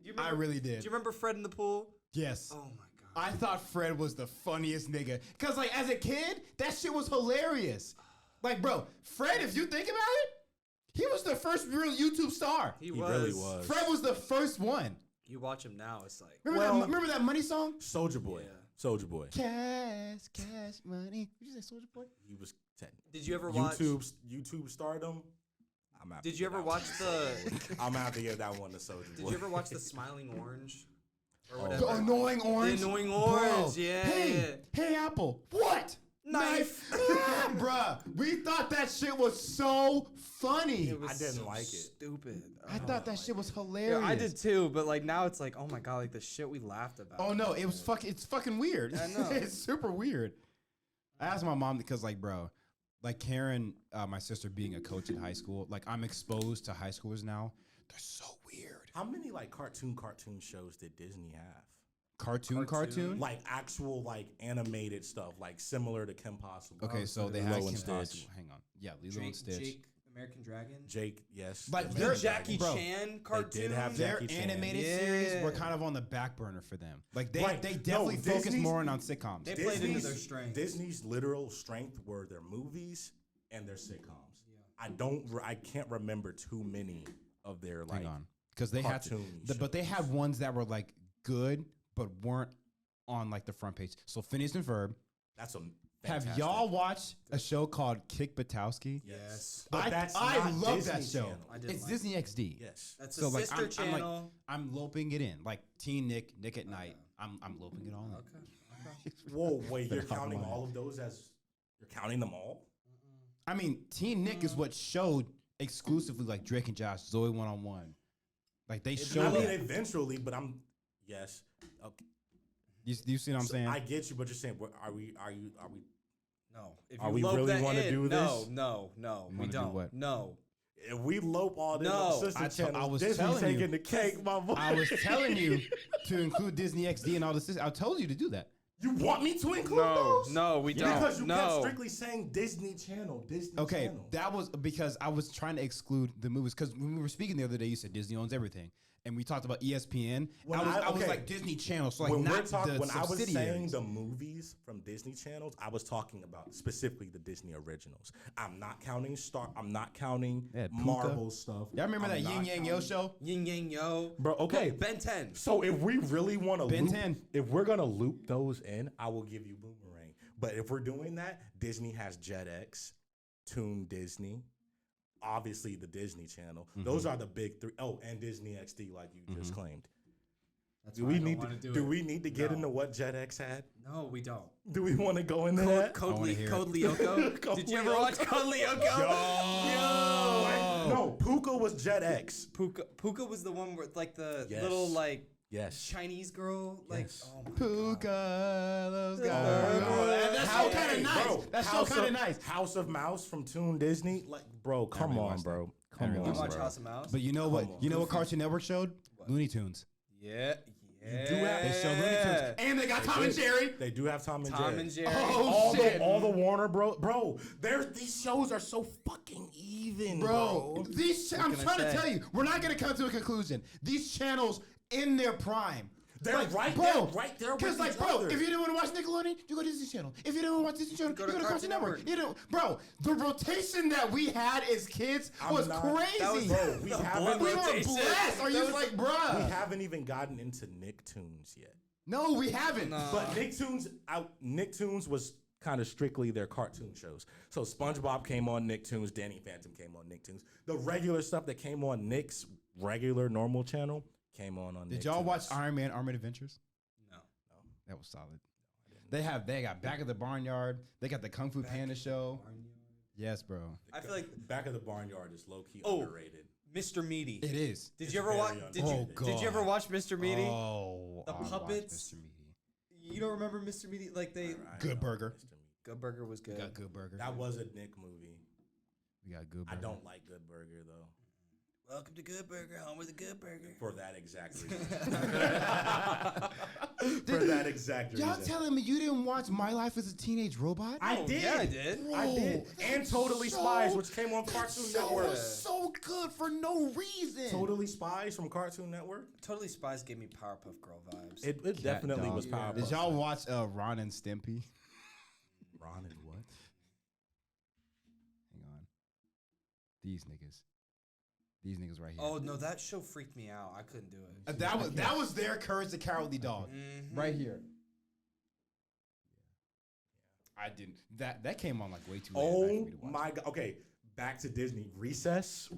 You I really did. Do you remember Fred in the pool? Yes. Oh my god. I thought Fred was the funniest nigga. Cause like as a kid, that shit was hilarious. Like, bro, Fred, if you think about it, he was the first real YouTube star. He really was. Fred was the first one. You watch him now, it's like Remember that money song? Soldier Boy. Yeah. Soldier Boy. Cash money. Did you say Soldier Boy? He was Did you ever watch YouTube stardom. Did you ever watch the I'm gonna have to give that one to Soldier Boy. Did you ever watch the Smiling Orange? Or Oh. whatever? The annoying orange. The annoying Bro, orange, yeah. Hey, Apple. What? Knife. Ah, bruh, we thought that shit was so funny. It was I didn't so like it. Stupid. I thought that shit was Yeah, hilarious. I did too, but like now it's like, oh my god, like the shit we laughed about. Oh no, it was fucking. It's fucking weird. I know. It's super weird. I asked my mom because, like, bro, like Karen, my sister being a coach in high school, like I'm exposed to high schoolers now. They're so weird. How many like cartoon shows did Disney have? Cartoon. Like actual like animated stuff, like similar to Kim Possible. Okay, so they Lilo had and Kim Stitch. Possible. Hang on. Yeah, Lilo and Stitch. Jake, American Dragon. Jake, yes. Like, the they're American Jackie Dragon. Bro, Chan cartoon. did have Their Jackie Chan. animated Yeah. series were kind of on the back burner for them. Like they Right. they No, definitely focused Disney's- more on sitcoms. They played into their strengths. Disney's literal strength were their movies and their sitcoms. Yeah. I can't remember too many of their like. Hang on, because they had cartoon but they had ones that were like good but weren't on like the front page. So Phineas and Ferb. That's a. Have fantastic. y'all watched a show called Kick Buttowski? Yes. But that's I not love Disney that show. Channel. I didn't It's like Disney XD. Yes. That's So a like sister channel. I'm loping it in like Teen Nick, Nick at Night. I'm loping it all in. Okay. Whoa, wait! You're Better not counting lie. all of those as you're counting them all? I mean, Teen Nick is what showed exclusively like Drake and Josh, Zoe 1-on-1. Like they I showed mean, that. eventually, but yes. Okay. You see what I'm saying? I get you, but you're saying, are we? No. If Are you we lope really that wanna in- do No, this? no, we Wanna do don't. what? No. If we lope all this No, sister I channels, was Disney's telling you. taking the cake, my boy. I was telling you to include Disney XD and all this. I told you to do that. You want me to include No, those? no, we don't. Because you kept No. strictly saying Disney Channel, Disney Okay, Channel. that was because I was trying to exclude the movies. Because when we were speaking the other day, you said Disney owns everything, and we talked about ESPN, When I was okay. like Disney Channel, so like when not the when I was saying subsidiaries. the movies from Disney channels, I was talking about specifically the Disney originals. I'm not counting I'm not counting Yeah, Puka. Marvel stuff. Y'all remember I'm that not Yin Yang Yo counting- show? Yin Yang Yo. Bro, okay. Ben 10. So if we really want to Ben loop, 10. if we're gonna loop those in, I will give you Boomerang. But if we're doing that, Disney has JetX, Toon Disney, obviously the Disney Channel. Those are the big three. Oh, and Disney XD, like you just claimed. That's Do why we I don't need wanna to? do Do it. we need to get No. into what JetX had? No, we don't. Do we want to go into that? Code wanna hear it. Lyoko. Code Did you ever Lyoko. watch Code Lyoko? Yo. No, Puka was JetX. Puka was the one with like the Yes. little like Yes. Chinese girl. Like, Yes. oh my God. Puka, those Oh guys. my God. That's How- so kind hey, of nice. bro, That's so House kind of of- nice. House of Mouse from Toon Disney. Like, bro, come really on, watched bro. that. Come I really You on, watch bro. House of Mouse? But you know what? on. You know what Cartoon Network showed? Looney Tunes. Yeah. Yeah. do have- They showed Looney Tunes, and they got Tom and Jerry. They do have Tom and Tom Jerry. and Jerry. Oh shit, all the Warner bro. These shows are so fucking even, bro. These I'm can I trying to say? tell you, we're not gonna come to a conclusion. These channels in their prime. They're right there with Because like, each bro, other. if you didn't want to watch Nickelodeon, you go to Disney Channel. If you didn't want to watch Disney Channel, you go to Cartoon Network. You know, bro, the rotation that we had as kids was crazy. That was, bro, we The haven't, we were rotation. blessed. Are you like, we bruh? haven't even gotten into Nicktoons yet. No, we haven't. But Nicktoons was kind of strictly their cartoon shows. So SpongeBob came on Nicktoons, Danny Phantom came on Nicktoons. The regular stuff that came on Nick's regular normal channel came on Nicktoons. Did y'all watch Iron Man Armored Adventures? No. That was solid. They got Back of the Barnyard. They got the Kung Fu Panda show. Yes, bro. I feel like Back of the Barnyard is low key Oh. underrated. Mr. Meaty. It is. Did It's you ever very watch? underrated. Did you ever God. watch Mr. Meaty? Oh, The I watched puppets? Mr. Meaty. You don't remember Mr. Meaty? Like they. Good Burger. Good Burger was We good. got Good Burger. That was a Nick movie. We got Good I Burger. don't like Good Burger though. Welcome to Good Burger, home with a Good Burger. For that exact reason. For that exact reason. Y'all telling me you didn't watch My Life as a Teenage Robot? I Oh, did. yeah, I did. I did. And Totally Spies, which came on Cartoon Network. was so good for no reason. Totally Spies from Cartoon Network. Totally Spies gave me Powerpuff Girl vibes. It Cat definitely dog. was powerful. Did y'all watch Ron and Stimpy? Ron and what? Hang on. These niggas right here. Oh no, that show freaked me out. I couldn't do it. That was their Courage the Cowardly Dog. Mhm. Right here. I didn't. That came on like way too late. at night for Oh me to watch. my god. Okay, back to Disney. Recess.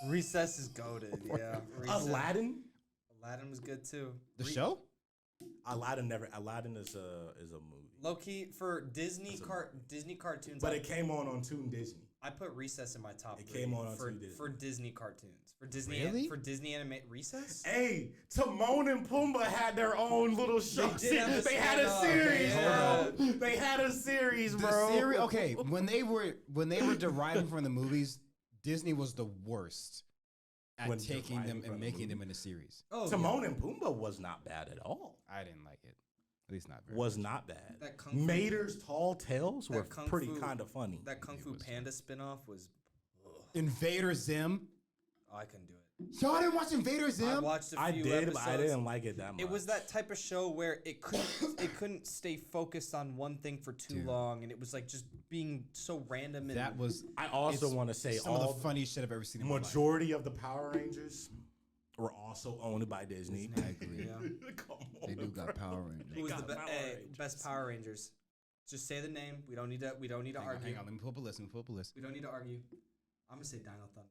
Recess is goated. Yeah. Recess. Aladdin. Aladdin was good too. The show? Aladdin is a movie. Low key for Disney cartoons. But it came on Toon Disney. I put Recess in my top. It three came on for Toon Disney. for Disney cartoons. For Disney Really? for Disney animate Recess. Hey, Timon and Pumbaa had their own little show. did have a They had a spin-off, series, yeah. bro. They had a series, bro. Okay, when they were deriving from the movies, Disney was the worst at When taking deriving them from and the making them movie? into series. Oh, Timon and Pumbaa was not bad at all. I didn't like it. At least not very Was much. not bad. That Kung Fu- Mater's Tall Tales were that Kung pretty Fu- kind of funny. That Kung Fu was Panda spinoff was. Invader Zim. Oh, I couldn't do it. Y'all didn't watch Invader I Zim? watched a I few did, episodes. but I didn't like it that much. It was that type of show where it couldn't stay focused on one thing for too Dude. long, and it was like just being so random. And That was I also it's want to say some of all the funniest shit I've ever seen in my life. majority of the Power Rangers were also owned by Disney. I agree. Yeah. Come on, They do got bro. Power Rangers. Who was the got Power Rangers. best Power Rangers? Just say the name. We don't need to. We don't need to Hang on, argue. hang on, let me pull up a list. We don't need to argue. I'm gonna say Dino Thunder.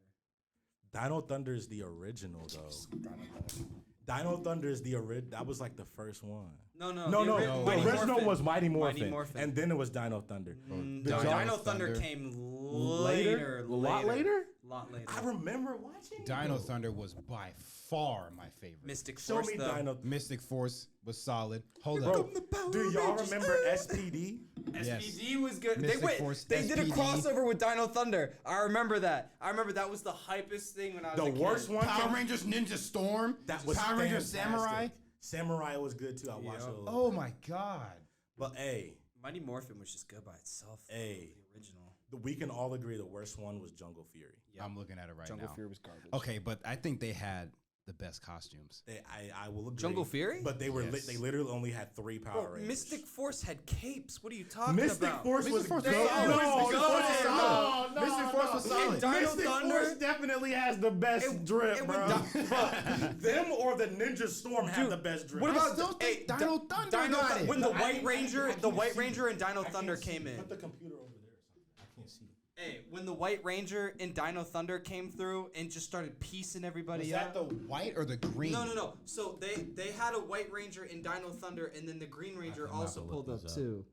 Dino Thunder is the original though. Dino Thunder. Dino Thunder is the original. That was like the first one. No. No. The Mighty original Morphin. was Mighty Morphin, Mighty Morphin. and then it was Dino Thunder. Dino, Dino Thunder Thunder. came later. A lot later? Lot later. I remember watching Dino it. Thunder was by far my favorite. Mystic Show Force. me though. Dino. Mystic Force was solid. Hold Bro, up. do y'all remember SPD? SPD was good. Mystic Force, They did a SPD. crossover with Dino Thunder. I remember that. That was the hypest thing when I was The a kid. worst one. Power Rangers Ninja Storm. That was Power Rangers fantastic. Samurai. Samurai was good too. I watched Yeah. those. Oh my god. But hey, Mighty Morphin was just good by itself. Hey. The original. we can all agree the worst one was Jungle Fury. I'm looking at it right Jungle now. Fury was garbage. Okay, but I think they had the best costumes. I will agree. Jungle Fury? But they were Yes. they literally only had 3 Power Rangers. Mystic Force had capes. What are you talking Mystic about? Force was Mystic Force good. was solid. Mystic Force was solid. No, Mystic Force was solid. Dino Mystic Thunder? Force definitely has the best drip, bro. Them or the Ninja Storm had the best drip. What I about still think Dino Thunder got it. when the I White can't- Ranger, I can't the White see. Ranger and Dino I can't Thunder see. came in. Put the computer over there or something. I can't see. Hey, when the White Ranger and Dino Thunder came through and just started piecing everybody Was up. that the white or the green? No. So they had a White Ranger and Dino Thunder, and then the Green Ranger I'm also about to pulled look up this up. too.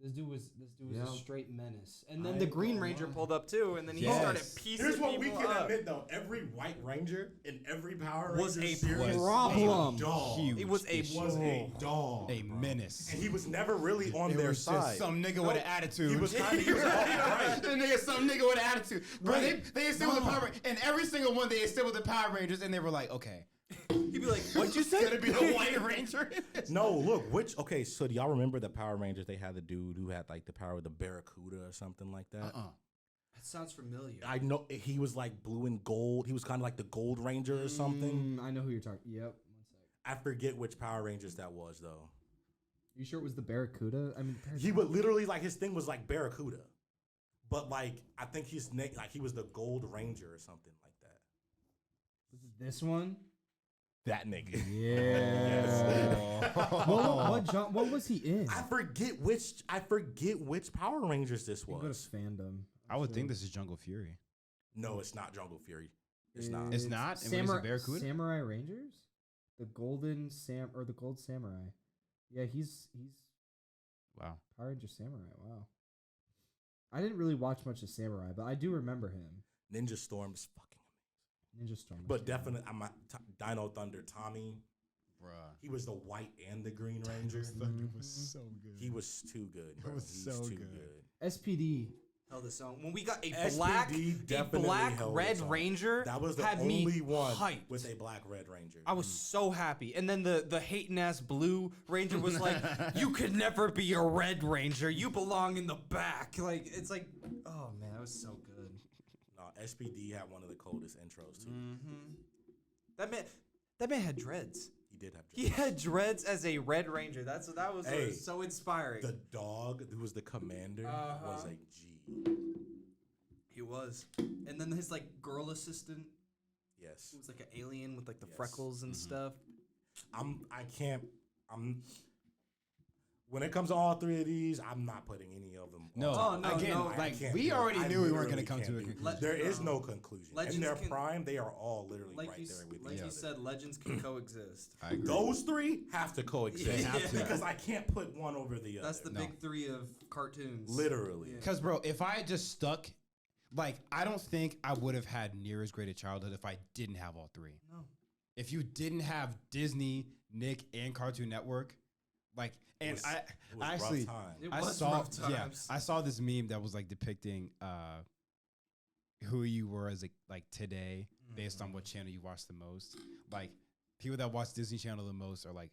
This dude was Yeah. a straight menace, and then I the ain't Green gonna Ranger lie. pulled up too, and then he Yes. started piecing Here's what we people can up. admit though: every White Ranger in every Power Was Ranger a series problem. was a dog. Huge. It was a issue. Was a dog. A menace. And he was never really on It their was side. just some nigga with an attitude. He was kind of right. The nigga, some nigga with an attitude. Bro, Right. they assembled the Power Rangers, and every single one they assembled the Power Rangers, and they were like, okay, He'd be like, what'd you say? Gonna be the White Ranger? No, look, okay, so do y'all remember the Power Rangers? They had the dude who had like the power of the Barracuda or something like that. That sounds familiar. I know he was like blue and gold. He was kind of like the Gold Ranger or something. I know who you're talking. Yep. 1 sec. I forget which Power Rangers that was though. You sure it was the Barracuda? I mean, He would literally like his thing was like Barracuda, but like I think his name like he was the Gold Ranger or something like that. was it this one? That nigga. Yeah. What was he in? I forget which Power Rangers this Go to was. fandom. I would think this is Jungle Fury. No, it's not Jungle Fury. It's not. It's not? And what is it, Barracuda? Samurai Rangers? The Golden or the Gold Samurai. Yeah, he's Wow. Power Ranger Samurai. Wow. I didn't really watch much of Samurai, but I do remember him. Ninja Storm is fucking amazing. Ninja Storm. But definitely, Dino Thunder Tommy. Bruh. He was the White and the Green Ranger. Thunder was so good. He was too good. Bro. was He's so too good. SPD. Held his own. When we got a SPD definitely held red its own. Ranger, That was the had only me one hyped. with a black red ranger. I was so happy. And then the hating ass blue ranger was like, "You could never be a red ranger. You belong in the back." Like it's like, oh man, that was so good. No, SPD had one of the coldest intros too. That man had dreads. He did have. He had dreads as a red ranger. That was Hey, so inspiring. The dog who was the commander was a G. He was. And then his like girl assistant Yes. who was like an alien with like the Yes. freckles and stuff. When it comes to all 3 of these, I'm not putting any of them. No, on. no, again, no. like I can't we do it. already I knew we weren't literally gonna come to a can't do it. conclusion. There is No. no conclusion. Legends In their can- prime, they are all literally Like right you, there with like each you other. said, legends can coexist. I agree. Those 3 have to coexist They have to. because I can't put one over the other. That's the No. big 3 of cartoons. Literally. Because, bro, if I had just stuck, like, I don't think I would have had near as great a childhood if I didn't have all 3. No. If you didn't have Disney, Nick, and Cartoon Network, like, and was- I It was I actually, rough time. It I was saw, rough yeah, times. I saw this meme that was like depicting who you were as like today based on what channel you watch the most. Like people that watch Disney Channel the most are like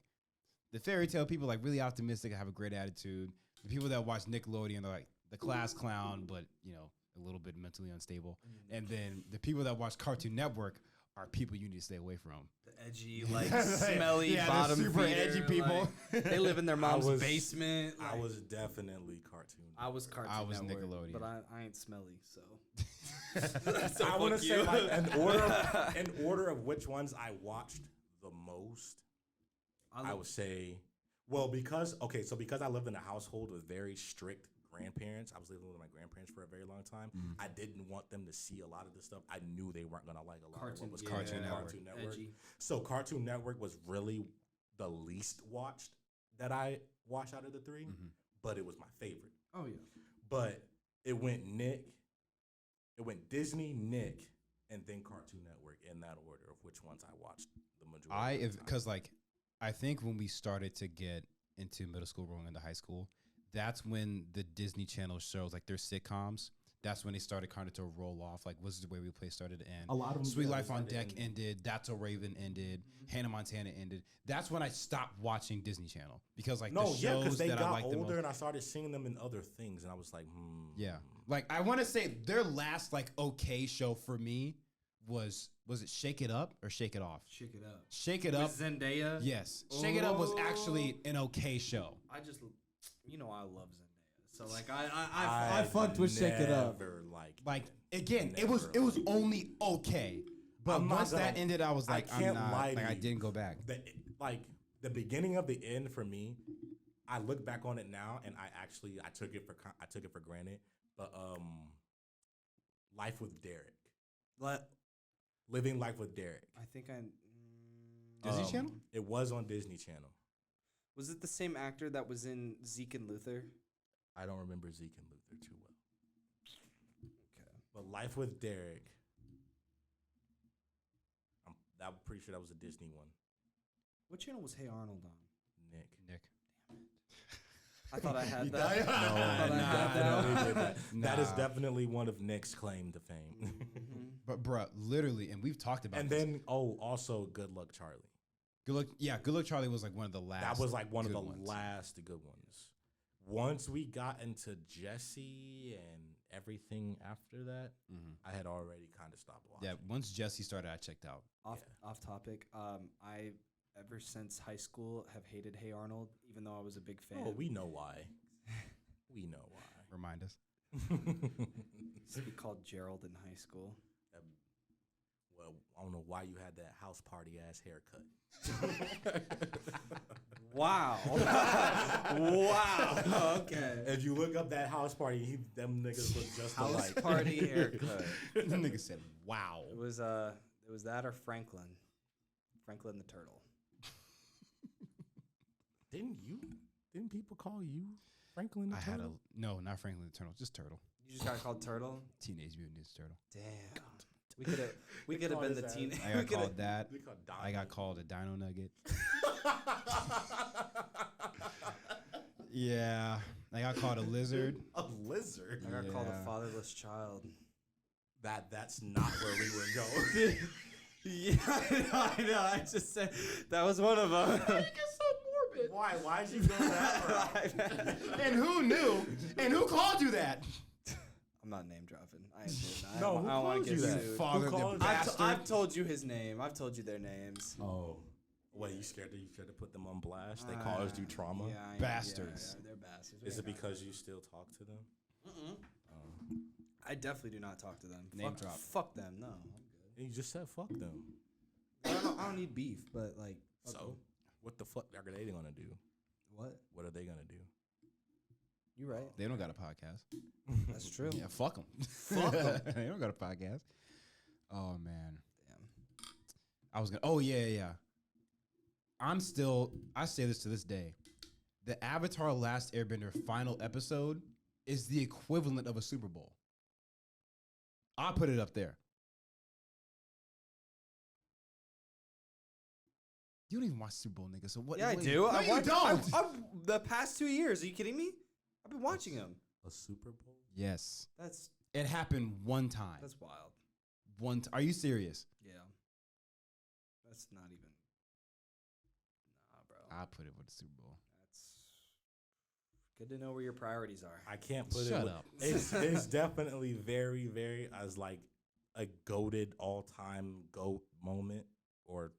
the fairy tale people, like really optimistic and have a great attitude. The people that watch Nickelodeon are like the class clown, but you know a little bit mentally unstable. And then the people that watch Cartoon Network are people you need to stay away from. The edgy, like smelly Yeah, the bottom super feeder, edgy people. like, they live in their mom's was- basement. I like- was definitely cartoon. I was Cartoon I was Network, Nickelodeon. but I ain't smelly, so. I want to say like in order of which ones I watched the most. I would say, well, because I lived in a household with very strict grandparents. I was living with my grandparents for a very long time. I didn't want them to see a lot of the stuff. I knew they weren't gonna like a lot of what was Cartoon Network. Cartoon Network. Edgy. So Cartoon Network was really the least watched that I watched out of the 3, but it was my favorite. Oh yeah. But it went Disney, Nick, and then Cartoon Network in that order of which ones I watched the majority. of the time. Because like I think when we started to get into middle school, going into high school, that's when the Disney Channel shows, like their sitcoms, That's when they started kind of to roll off. Like Wizards of Waverly Place started to end. A lot of them, Sweet yeah, Life they on started Deck ending. ended. That's a Raven ended. Hannah Montana ended. That's when I stopped watching Disney Channel because like the No, yeah, shows because they that I got liked the most. older, and I started seeing them in other things, and I was like, Yeah, like I want to say their last like okay show for me was it Shake It Up or Shake It Off? Shake it up. Shake It Up. With Zendaya. Yes, Shake It Up was Oh. actually an okay show. I just, I love Zendaya. So like I fucked with Shake It Up. never Like again, it was only okay. But I'm not once that gonna- ended, I was I like, I'm can't not. lie to Like I you. didn't go back. The beginning of the end for me, I look back on it now, and I took it for granted. But Life with Derek, Living Life with Derek. I think I. Disney Channel? It was on Disney Channel. Was it the same actor that was in Zeke and Luther? I don't remember Zeke and Luther too well. Okay. But Life with Derek, I'm pretty sure that was a Disney one. What channel was Hey Arnold on? Nick. I thought I had No, that. I definitely did that. That is Nah. definitely one of Nick's claim to fame. But bruh, literally, and we've talked about And this. then, also Good Luck Charlie. Good Luck Charlie was like one of the last. That was like one of good the ones. last good ones. Once we got into Jesse and everything after that, I had already kind of stopped watching. Yeah, once Jesse started, I checked out. Off topic. I ever since high school have hated Hey Arnold, even though I was a big fan. Oh, we know why. We know why. Remind us. Used to be called Gerald in high school. Well, I don't know why you had that house party ass haircut. Wow. Wow. Okay. If you look up that house party, them niggas look just House alike. party haircut. The nigga said, "Wow." It was that or Franklin the turtle. Didn't people call you Franklin the I had Turtle? no, not Franklin the Turtle, just Turtle. You just got called Turtle? Teenage Mutant Ninja Turtle. Damn. We could have called been the his teen. ass. I got called that. They called I got called a Dino Nugget. Yeah, I got called a lizard. a lizard. I got called Yeah. a fatherless child. That's not where we were going. Yeah, I know. I just said that was one of them. Why? Why'd you go that route? And who knew? And who called you that? I'm not name dropping. I ain't doing that. No, I who don't want called to you get that? sued. Father Who the called you bastard. I've told you his name. I've told you their names. Oh. What, you scared to put them on blast? They caused you trauma? Yeah, I am. Bastards. Yeah, they're bastards. Is it because you still talk to them? I definitely do not talk to them. Name fuck, drop. Fuck them. No, I'm good. You just said fuck them. I don't need beef, but like. fuck So, them. what the fuck are they gonna do? What? What are they gonna do? You right? They don't got a podcast. That's true. Yeah, fuck them. Fuck 'em. They don't got a podcast. Oh man, Damn. I was gonna. Oh yeah. I say this to this day. The Avatar: Last Airbender final episode is the equivalent of a Super Bowl. I'll put it up there. You don't even watch Super Bowl, nigga. So what? Yeah, I what- do. No, I you watch, don't. the past 2 years. Are you kidding me? I've been watching them. A Super Bowl? Yes, That's it happened one time. wild. Are you serious? Yeah. That's not even. Nah, bro. I'll put it with the Super Bowl. That's good to know where your priorities are. I can't put it. Shut with- up. It's definitely very, very as like a goated all time GOAT moment or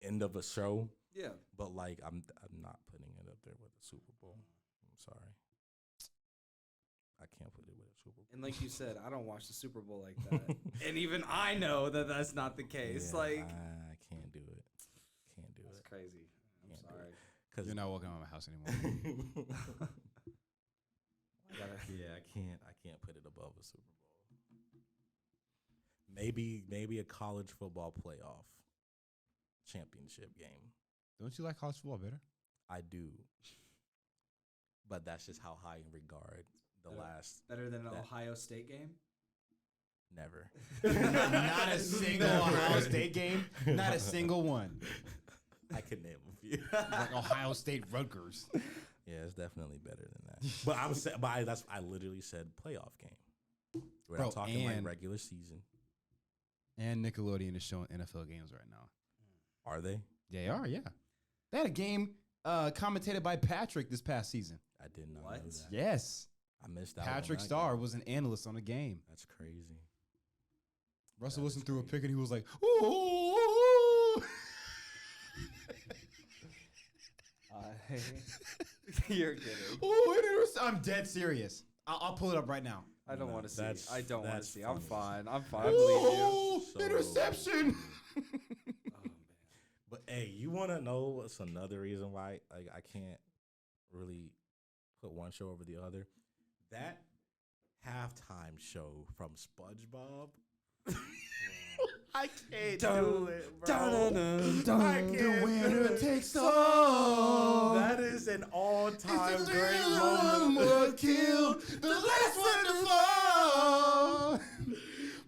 end of a show. Yeah. But like I'm not putting it up there with the Super Bowl. I'm sorry. I can't put it with a Super Bowl. And like you said, I don't watch the Super Bowl like that. And even I know that that's not the case. Yeah, like, I can't do it. Can't do that's it. crazy. I'm Can't do sorry. Cause You're not walking out of my house anymore. yeah, I can't put it above a Super Bowl. Maybe a college football playoff championship game. Don't you like college football better? I do. But that's just how high in regard the last Better than an that- Ohio State game? never. Not a single Ohio State game. Not a single one. I could name a few. Like Ohio State Rutgers. Yeah, it's definitely better than that. But I literally said playoff game. We're Bro, not talking like and- regular season. And Nickelodeon is showing NFL games right now. Are they? They are, yeah. They had a game commentated by Patrick this past season. I did not What? know that. Yes. I missed out. Patrick on that Starr game. was an analyst on the game. That's crazy. Russell That Wilson is threw a crazy. pick and he was like, ooh. You're kidding. Ooh, I'm dead serious. I'll pull it up right now. I don't No, want to see. that's- I don't want to that's see. I'm funny. fine. I'm fine. I believe you. Ooh, So- interception. Oh, man. But hey, you want to know what's another reason why like I can't really put one show over the other? That halftime show from SpongeBob. I can't do it, bro. I can't The winner do it. takes all. That is an all-time It's the great thrill moment. will kill the last one to fall.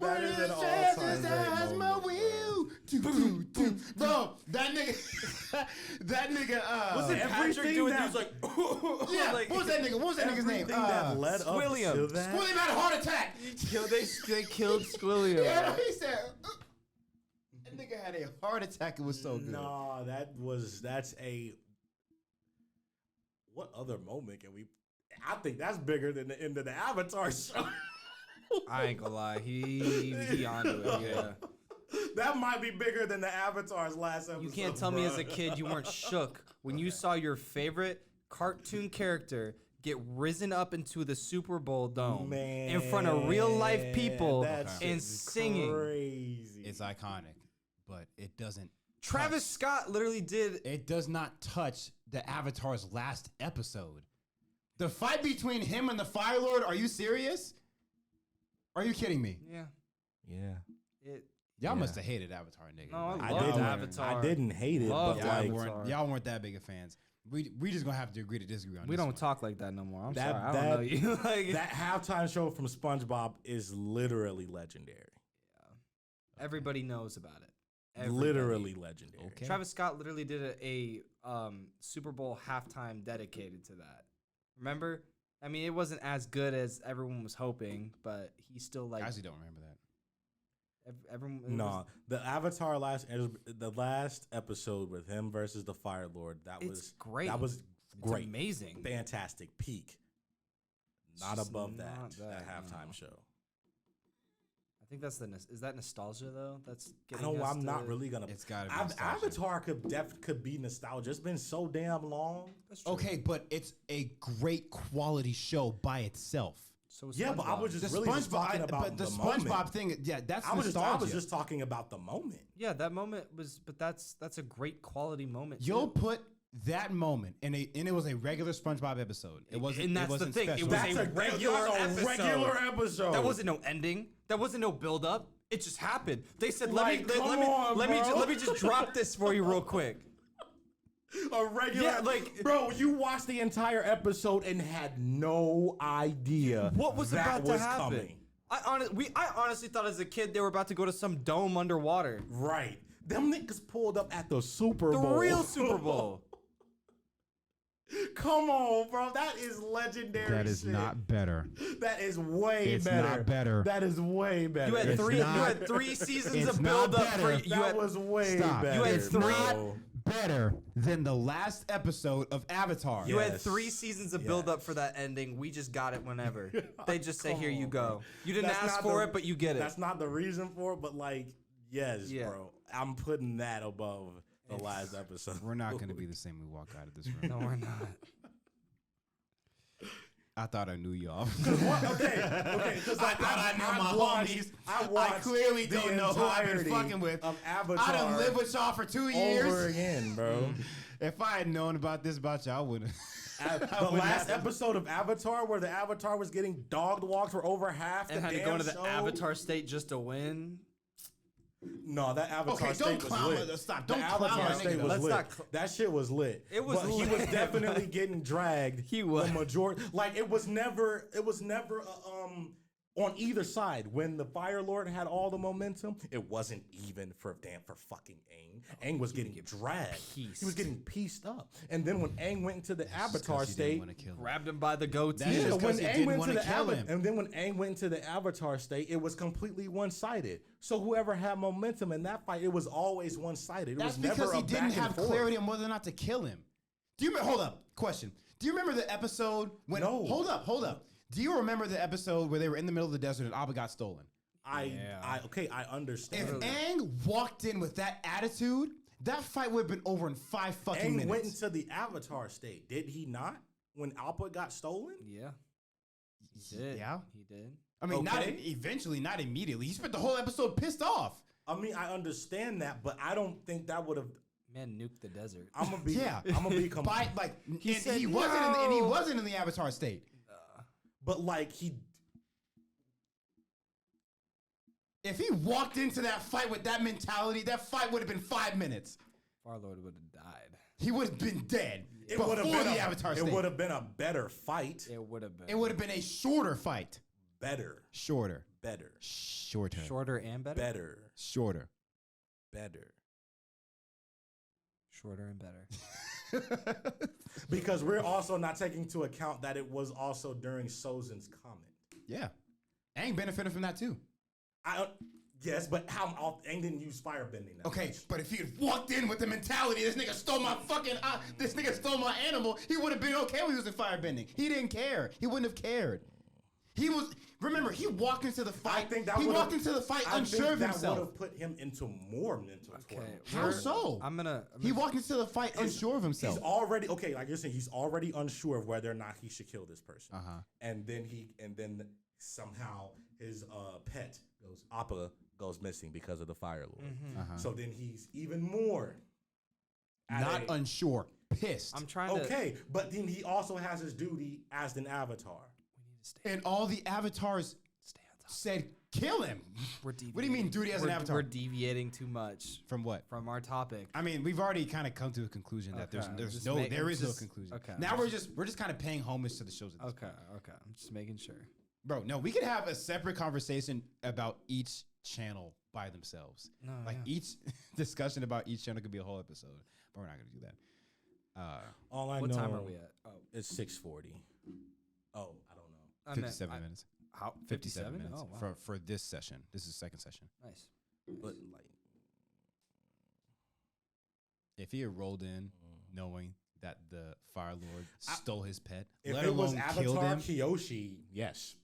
That is an Chances all-time great as my moment, will. Bro, that nigga, Was it Patrick everything doing? that- He was like, yeah, like, what was that nigga? What was that nigga's name? Everything that led up Squilliam. to that. William had a heart attack. they killed Squilliam. Yeah, he said, that nigga had a heart attack. It was so good. No, that's a. What other moment can we? I think that's bigger than the end of the Avatar show. I ain't gonna lie. He onto it. Yeah. That might be bigger than the Avatar's last episode. You can't tell me as a bruh. kid you weren't shook when you saw your favorite cartoon character get risen up into the Super Bowl dome in front of real life people that Okay. shit and is singing. Crazy. It's iconic, but it doesn't. Travis Scott literally did. It does not touch the Avatar's last episode. The fight between him and the Fire Lord. Are you serious? Are you kidding me? Yeah. Yeah. It. Y'all Yeah. must have hated Avatar, nigga. No, I Like, I Loved didn't. Avatar. I didn't hate it, Loved but Y'all like Avatar. weren't that big of fans. We just gonna have to agree to disagree on We this don't one. talk like that no more. I'm That- sorry. I that- don't know you. Like that halftime show from SpongeBob is literally legendary. everybody knows about it. Everybody. Literally legendary. Okay. Travis Scott literally did a Super Bowl halftime dedicated to that. Remember? I mean, it wasn't as good as everyone was hoping, but he still I like actually don't remember that. everyone. it No, was- the Avatar the last episode with him versus the Fire Lord. That it's was great. That was It's great, amazing. fantastic, peak. It's Not just above not that halftime no. show. I think that's is that nostalgia though? That's I getting don't. us I'm not to- really gonna. It's gotta be nostalgia. Avatar could be nostalgia. It's been so damn long. That's true. Okay, but it's a great quality show by itself. So is Yeah, but I SpongeBob. was just The really just talking about but the the SpongeBob moment. thing, yeah, that's I was nostalgia. just talking about the moment. Yeah, that moment was, but that's a great quality moment. You'll too. put that moment and it was a regular SpongeBob episode. It wasn't. And that's it wasn't the thing. It Special. was That's a a regular episode. regular episode. That wasn't no ending. That wasn't no build up. It just happened. They said, Like, come on, let bro. me just drop this for you real quick. a regular. Yeah, like- bro, you watched the entire episode and had no idea What was that about to was happen? coming. I honestly thought as a kid they were about to go to some dome underwater. Right, them niggas pulled up at the Super The Bowl. real Super Bowl. Come on, bro, that is legendary. That is shit. not better. That is way It's better. not better. That is way better. You had It's three. not- You had 3 seasons it's of not build up for better. you. That Had, was way Stop. better. You had It's three- bro. better than the last episode of Avatar. you had Yes. 3 seasons of build up Yes. for that ending. We just got it whenever. They just say, Come "Here you on, go." bro. You didn't That's ask not for the- it, but you get it. That's not the reason for it, but like, yes, Yeah. bro. I'm putting that above the last episode. We're not gonna be the same when we walk out of this room. No, we're not. I thought I knew y'all. okay. Because I thought I knew my homies. I I watched clearly the don't know who I've been entirety fucking with. of Avatar. I done lived with y'all for 2 years. over again, bro. If I had known about this about y'all, I would have. The last episode of Avatar, where the Avatar was getting dogged walked for over half And the had to damn go into the show. Avatar state just to win. No, that Avatar Okay, state don't was clown lit. my- stop. The Don't clown Avatar my state nigga, was let's lit. not That shit was lit. It was but he was lit, definitely but- getting dragged. He was. the majority. Like it was never on either side. When the Fire Lord had all the momentum, it wasn't even for fucking Aang. Aang was getting dragged. He was getting pieced up. And then when Aang went into the Avatar state, Grabbed him by the goatee. That's just when 'cause he Aang didn't went wanna to the kill him. and then when Aang went into the Avatar state, it was completely one-sided. So whoever had momentum in that fight, it was always one-sided. It That's was never because he a didn't back and have forth. clarity on whether or not to kill him. Do you remember? Hold up. Question. Do you remember the episode when? No. Hold up. Do you remember the episode where they were in the middle of the desert and Abba got stolen? I understand. If Aang walked in with that attitude, that fight would have been over in 5 fucking Aang minutes. went into the Avatar state, did he not? When Appa got stolen? Yeah. He did. Yeah. He did. I mean, Okay. not immediately. He spent the whole episode pissed off. I mean, I understand that, but I don't think that would have. Man nuked the desert. I'm gonna be. Yeah. I'm gonna be. By, like, He and said he wasn't in the, and he no. wasn't in the Avatar state. But like he. If he walked into that fight with that mentality, that fight would have been 5 minutes. Farlord would have died. He would have been dead It before would have been the Avatar state. It would have been a better fight. It would have been. It would have been a shorter fight. Better. Shorter. Better. Shorter. Shorter and better? Better. Shorter. Better. Shorter and better. Because we're also not taking into account that it was also during Sozin's comment. Yeah. Aang benefited from that too. Yes, but how Aang didn't use firebending. That Okay, much. but if he had walked in with the mentality, this nigga stole my fucking, this nigga stole my animal, he would have been okay with using firebending. He didn't care. He wouldn't have cared. He was, remember, he walked into the fight. I think that he would've- walked into the fight I unsure think of that himself. would have put him into more mental torment. How so? I'm gonna He walked into the fight unsure of himself. He's already okay, like you're saying, he's already unsure of whether or not he should kill this person. And then somehow his pet goes Appa goes missing because of the Fire Lord. So then he's even more Not unsure, pissed. I'm trying to. okay, but then he also has his duty as an avatar. We need to stay. And all the avatars Stay on top. said, kill him. We're deviating. What do you mean duty as an avatar? We're deviating too much From what? from our topic. I mean, we've already kind of come to a conclusion that Okay, there just is no just- conclusion. okay. Now we're just kind of paying homage to the shows. At this Okay. I'm just making sure. Bro, no, we could have a separate conversation about each channel by themselves. No, Like yeah. each discussion about each channel could be a whole episode, but we're not gonna do that. All I What know time are we at? Oh, it's 6:40. Oh, I don't know. I meant- 57 minutes. How? 57 minutes Oh, wow. for this session. This is second session. Nice. But like If he had rolled in knowing that the Fire Lord stole his pet, if let it was alone killed Avatar him, Kyoshi, yes.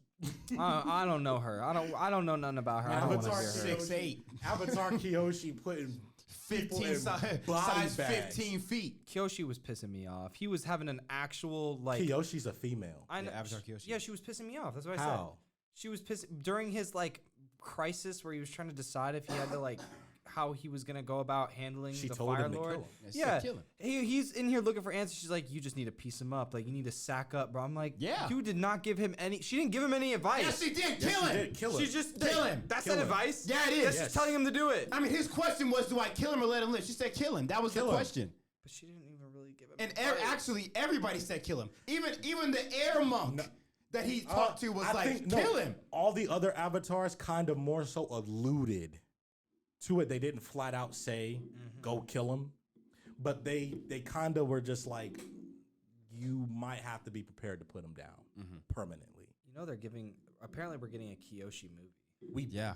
I don't know her. I don't know nothing about her. I don't want to Avatar hear her. 6'8", Avatar Kyoshi putting people 15 in body size bags. 15 feet. Kyoshi was pissing me off. He was having an actual like. Kyoshi's a female. I know, Yeah, Avatar Kyoshi. Yeah, she was pissing me off. That's what I said. How? She was pissing during his like crisis where he was trying to decide if he had to like how he was gonna go about handling She the told Fire him to Lord. kill him. Yeah, she Yeah, said kill him. he's in here looking for answers. She's like, you just need to piece him up. Like you need to sack up, bro. I'm like, Yeah. you did not give him any. She didn't give him any advice. Yes, she did. Yes, Kill she him. did. Kill him. She just Kill him. That's Kill not him. advice. Yeah, it is. That's Yes. just telling him to do it. I mean, his question was, do I kill him or let him live? She said kill him. That was Kill the him. question. But she didn't even really give him. And advice. actually, everybody said kill him. Even the air monk that he talked to was I like, think, kill him. All the other avatars kind of more so alluded to it. They didn't flat out say, go kill him. But they kind of were just like, you might have to be prepared to put him down permanently. You know they're giving. Apparently, we're getting a Kyoshi movie.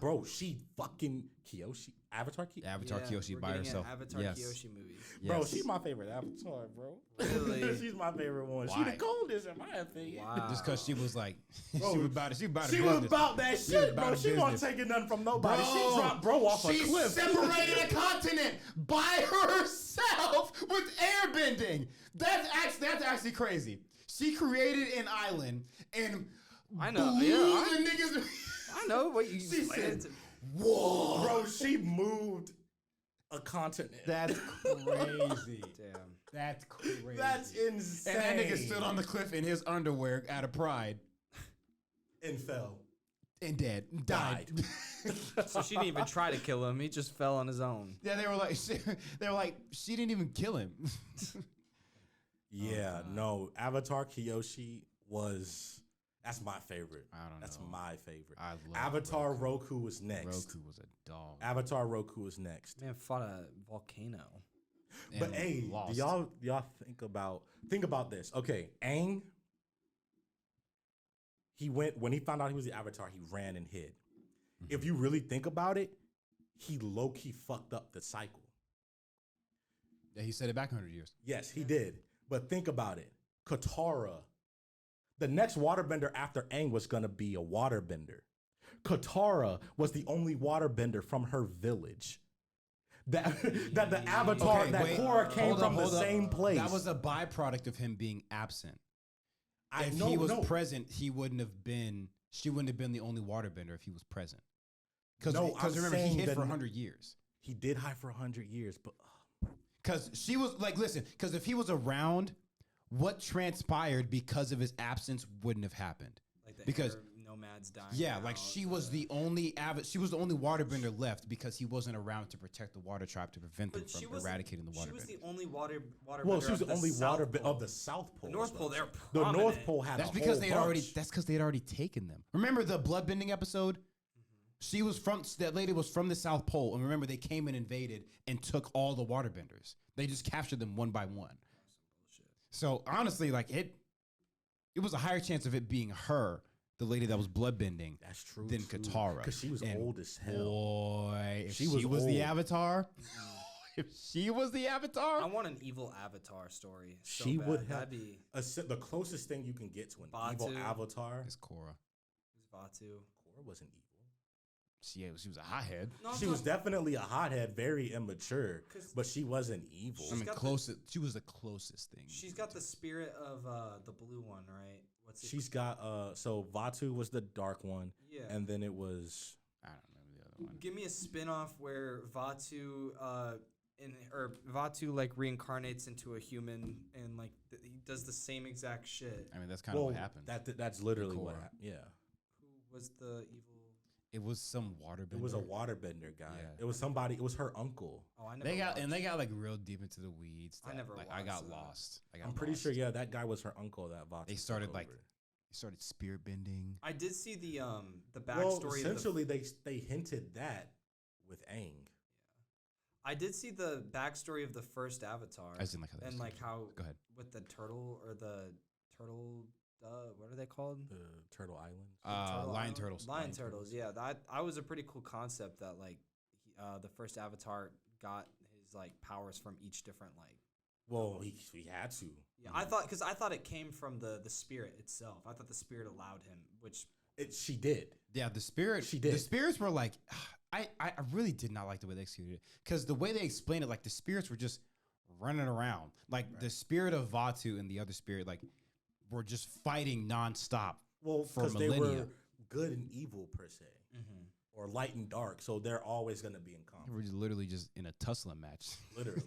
Bro, she fucking Kyoshi. Avatar Kyoshi? Avatar Yeah, Kyoshi we're by getting herself. An Avatar Yes. Kyoshi movie. Bro, Yes. she's my favorite Avatar, bro. Really? She's my favorite one. Why? She the coldest, in my opinion. Wow. Just because she was like, Bro, she was about it. She about She was about that She was shit, about bro. the She wasn't business. taking nothing from nobody. Bro, She dropped bro off a she cliff. separated a continent by herself with airbending. That's actually crazy. She created an island and I know, blew yeah, the niggas. I know what you She said. said, "Whoa, Bro, she moved a continent. that's crazy. Damn. That's crazy. That's insane. And that nigga stood on the cliff in his underwear out of pride and fell. and died. So she didn't even try to kill him. He just fell on his own. Yeah, they were like, she didn't even kill him. Yeah, no. Avatar Kyoshi was That's my favorite. I don't That's know. my favorite. I love Avatar Roku is next. Roku was a dog. Avatar Roku is next. Man fought a volcano. But And hey, lost. do y'all think about this? Okay, Aang. He went when he found out he was the Avatar. He ran and hid. If you really think about it, he low key fucked up the cycle. Yeah, he said it back 100 years. Yes, he did. But think about it. Katara, the next waterbender after Aang was gonna be a waterbender. Katara was the only waterbender from her village. That the Avatar, Okay, that wait, Korra came hold up, from the hold up. same place. That was a byproduct of him being absent. If know, he was no. present, he wouldn't have been. She wouldn't have been the only waterbender if he was present. Because No, I'm remember, he saying hid that for 100 years. He did hide for 100 years, but Because she was like, listen, because if he was around, what transpired because of his absence wouldn't have happened. Like the Because- air nomads dying. Yeah, out, like she was the only she was the only waterbender left because he wasn't around to protect the water tribe to prevent them But she from was eradicating the She was waterbenders. the only water. well, she was of the only South water Pole. of the South Pole. The North is Pole. what They're I'm saying. The North prominent. Pole had That's a because whole they had already. bunch. That's because they had already taken them. Remember the bloodbending episode? She was from that lady was from the South Pole, and remember they came and invaded and took all the waterbenders. They just captured them one by one. So honestly, like it was a higher chance of it being her, the lady that was bloodbending, That's true. than Katara. because she was And old as hell. Boy, if She she was was the old. Avatar, if she was the I Avatar, want an evil Avatar story. So She bad. would have That'd be the closest thing you can get to an evil Batu. Avatar. it's Korra. Vatu. Korra wasn't evil. She was a hothead. No, She was definitely a hothead, very immature, 'Cause- but she wasn't evil. I mean, got the- closest. She was the closest thing. She's got the spirit of the blue one, right? What's it? She's got so Vatu was the dark one, Yeah. and then it was I don't remember the other one. Give me a spin-off where Vatu Vatu like reincarnates into a human and like he does the same exact shit. I mean, that's kind of what happened. That's literally what Korra. happened. Yeah, Who was the evil? It was some waterbender. it was a waterbender guy. Yeah. It was somebody. It was her uncle. Oh, I never. They got watched. and they got like real deep into the weeds. I that, never like I watched got that. lost. I'm pretty sure. Yeah, that guy was her uncle. That Vatu. They took started like over. they started spirit bending. I did see the Well, backstory. essentially, they hinted that with Aang. I did see the backstory of the first Avatar. I just didn't like how they and said like it. how Go ahead. with the turtle or the turtle. What are they called? The Turtle Islands. Turtle Lion Island? turtles. Lion turtles. Yeah, that was a pretty cool concept. That like the first Avatar got his like powers from each different like. Well, he had to. Yeah, I thought it came from the spirit itself. I thought the spirit allowed him, which She did. Yeah, the spirit. She did. The spirits were like, I really did not like the way they executed it because the way they explained it, like the spirits were just running around. Like the spirit of Vatu and the other spirit, like were just fighting nonstop. Well, For because they millennia. were good and evil per se, or light and dark. So they're always going to be in They conflict, were just literally just in a tussling match. literally.